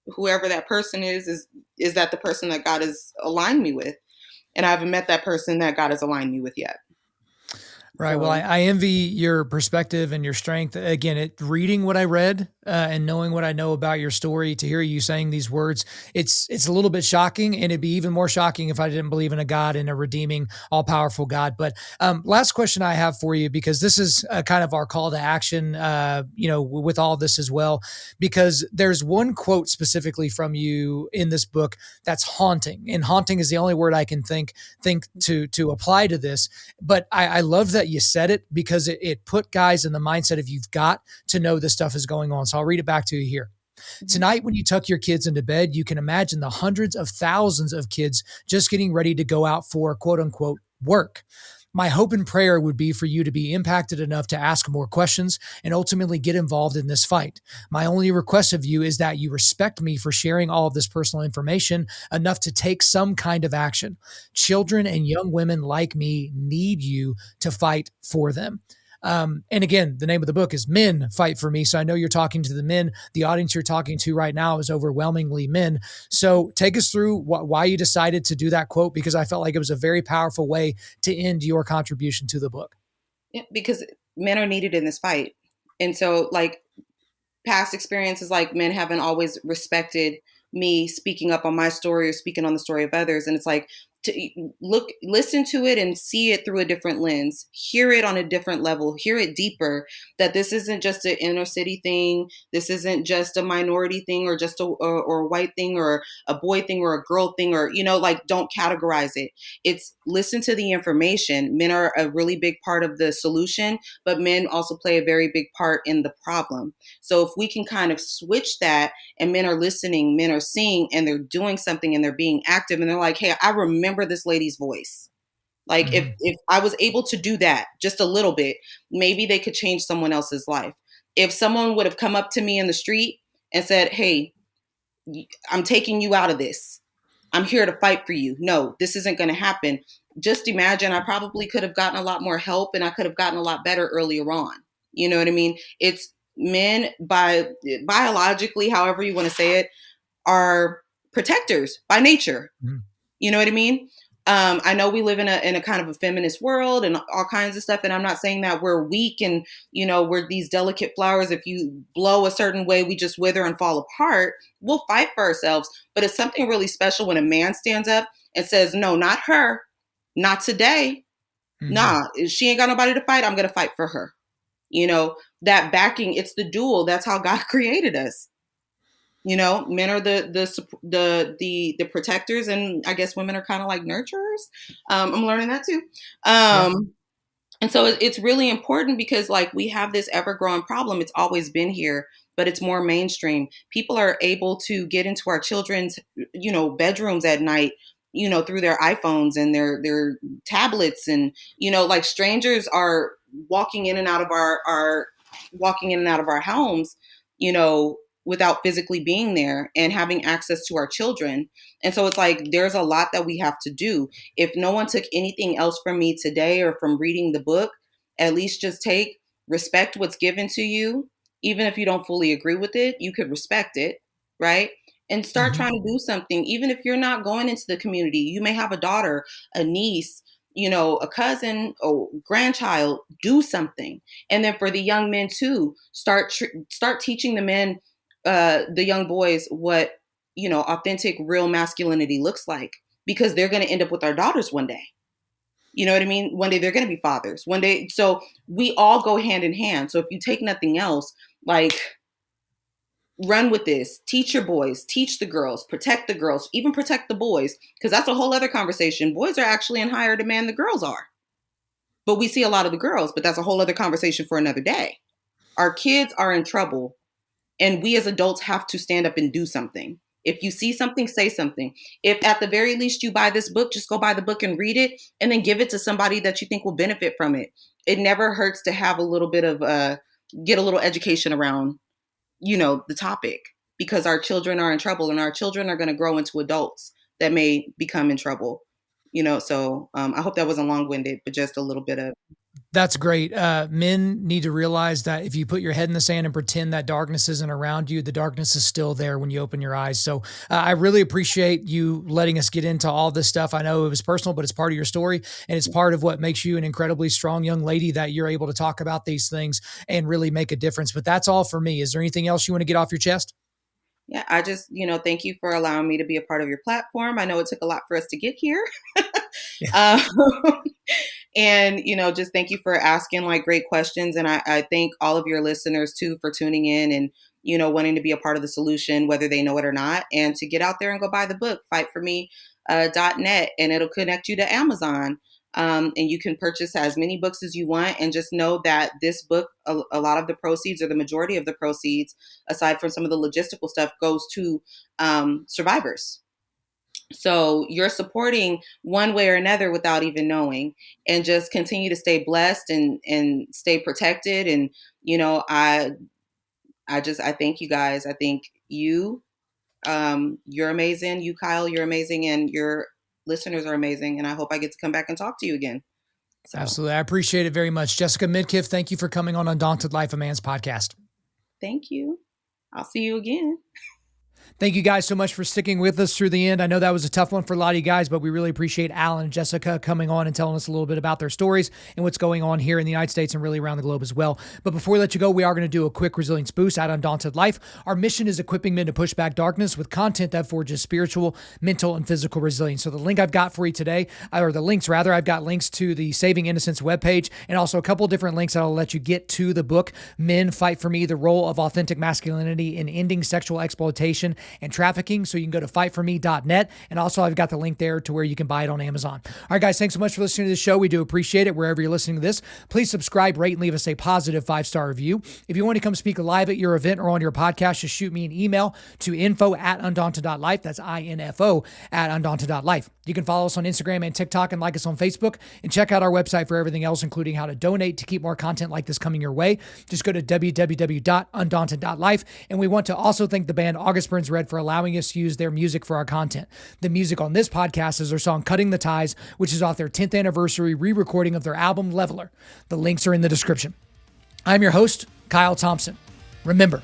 whoever that person is that the person that God has aligned me with. And I haven't met that person that God has aligned me with yet. Right. Well, I envy your perspective and your strength. Again, reading what I read and knowing what I know about your story, to hear you saying these words, it's a little bit shocking, and it'd be even more shocking if I didn't believe in a God and a redeeming, all-powerful God. But last question I have for you, because this is kind of our call to action, with all this as well, because there's one quote specifically from you in this book that's haunting, and haunting is the only word I can think to apply to this. But I love that you said it, because it put guys in the mindset of, you've got to know this stuff is going on. So I'll read it back to you here. Tonight, when you tuck your kids into bed, you can imagine the hundreds of thousands of kids just getting ready to go out for quote unquote work. My hope and prayer would be for you to be impacted enough to ask more questions and ultimately get involved in this fight. My only request of you is that you respect me for sharing all of this personal information enough to take some kind of action. Children and young women like me need you to fight for them. And again, the name of the book is Men Fight for Me. So I know you're talking to the men. The audience you're talking to right now is overwhelmingly men. So take us through why you decided to do that quote, because I felt like it was a very powerful way to end your contribution to the book. Yeah, because men are needed in this fight. And so, like, past experiences, like, men haven't always respected me speaking up on my story or speaking on the story of others. And it's like, to listen to it and see it through a different lens, hear it on a different level, hear it deeper, that this isn't just an inner city thing. This isn't just a minority thing, or just or a white thing, or a boy thing, or a girl thing, or, don't categorize it. It's listen to the information. Men are a really big part of the solution, but men also play a very big part in the problem. So if we can kind of switch that, and men are listening, men are seeing, and they're doing something, and they're being active, and they're like, hey, I remember this lady's voice. Like, if I was able to do that just a little bit, maybe they could change someone else's life. If someone would have come up to me in the street and said, hey, I'm taking you out of this. I'm here to fight for you. No, this isn't going to happen. Just imagine, I probably could have gotten a lot more help, and I could have gotten a lot better earlier on. You know what I mean? It's men, biologically, however you want to say it, are protectors by nature. You know what I mean? I know we live in a kind of a feminist world and all kinds of stuff. And I'm not saying that we're weak and, we're these delicate flowers. If you blow a certain way, we just wither and fall apart. We'll fight for ourselves. But it's something really special when a man stands up and says, no, not her, not today. Nah, she ain't got nobody to fight. I'm going to fight for her. That backing, it's the dual. That's how God created us. Men are the protectors, and I guess women are kind of like nurturers. I'm learning that too. And so it's really important, because, like, we have this ever growing problem. It's always been here, but it's more mainstream. People are able to get into our children's, bedrooms at night, through their iPhones and their tablets, and, like, strangers are walking in and out of our homes, without physically being there and having access to our children. And so it's like, there's a lot that we have to do. If no one took anything else from me today or from reading the book, at least just respect what's given to you. Even if you don't fully agree with it, you could respect it, right? And start trying to do something. Even if you're not going into the community, you may have a daughter, a niece, a cousin or grandchild, do something. And then for the young men too, start teaching the men, the young boys, what, authentic, real masculinity looks like, because they're going to end up with our daughters one day. You know what I mean? One day they're going to be fathers. One day. So we all go hand in hand. So if you take nothing else, like, run with this, teach your boys, teach the girls, protect the girls, even protect the boys, because that's a whole other conversation. Boys are actually in higher demand than girls are. But we see a lot of the girls, but that's a whole other conversation for another day. Our kids are in trouble, and we as adults have to stand up and do something. If you see something, say something. If at the very least you buy this book, just go buy the book and read it, and then give it to somebody that you think will benefit from it. It never hurts to have a little bit of get a little education around, the topic, because our children are in trouble, and our children are going to grow into adults that may become in trouble. So I hope that wasn't long-winded, but just a little bit of. That's great. Men need to realize that if you put your head in the sand and pretend that darkness isn't around you, the darkness is still there when you open your eyes. So I really appreciate you letting us get into all this stuff. I know it was personal, but it's part of your story, and it's part of what makes you an incredibly strong young lady, that you're able to talk about these things and really make a difference. But that's all for me. Is there anything else you want to get off your chest? Yeah, I just, thank you for allowing me to be a part of your platform. I know it took a lot for us to get here. Yeah. And, just thank you for asking great questions. And I thank all of your listeners too for tuning in and, wanting to be a part of the solution, whether they know it or not, and to get out there and go buy the book, fightforme.net, and it'll connect you to Amazon. And you can purchase as many books as you want. And just know that this book, a lot of the proceeds, or the majority of the proceeds, aside from some of the logistical stuff, goes to survivors. So you're supporting one way or another without even knowing, and just continue to stay blessed and stay protected. And, I thank you guys. I think you're amazing. You, Kyle, you're amazing. And your listeners are amazing. And I hope I get to come back and talk to you again. So. Absolutely. I appreciate it very much. Jessica Midkiff, thank you for coming on Undaunted.Life, a Man's podcast. Thank you. I'll see you again. Thank you guys so much for sticking with us through the end. I know that was a tough one for a lot of you guys, but we really appreciate Alan and Jessica coming on and telling us a little bit about their stories and what's going on here in the United States and really around the globe as well. But before we let you go, we are going to do a quick resilience boost at Undaunted Life. Our mission is equipping men to push back darkness with content that forges spiritual, mental, and physical resilience. So the link I've got for you today, or the links rather, I've got links to the Saving Innocence webpage, and also a couple different links that'll let you get to the book, Men Fight for Me, The Role of Authentic Masculinity in Ending Sexual Exploitation and Trafficking. So you can go to fightforme.net. And also I've got the link there to where you can buy it on Amazon. All right, guys, thanks so much for listening to the show. We do appreciate it. Wherever you're listening to this, please subscribe, rate, and leave us a positive 5-star review. If you want to come speak live at your event or on your podcast, just shoot me an email to info@undaunted.life. That's info@undaunted.life. You can follow us on Instagram and TikTok and like us on Facebook, and check out our website for everything else, including how to donate to keep more content like this coming your way. Just go to www.undaunted.life. And we want to also thank the band August Burns Red for allowing us to use their music for our content. The music on this podcast is their song Cutting the Ties, which is off their 10th anniversary re-recording of their album Leveler. The links are in the description. I'm your host, Kyle Thompson. Remember,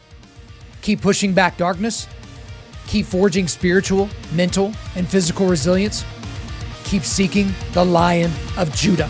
keep pushing back darkness, keep forging spiritual, mental, and physical resilience, keep seeking the Lion of Judah.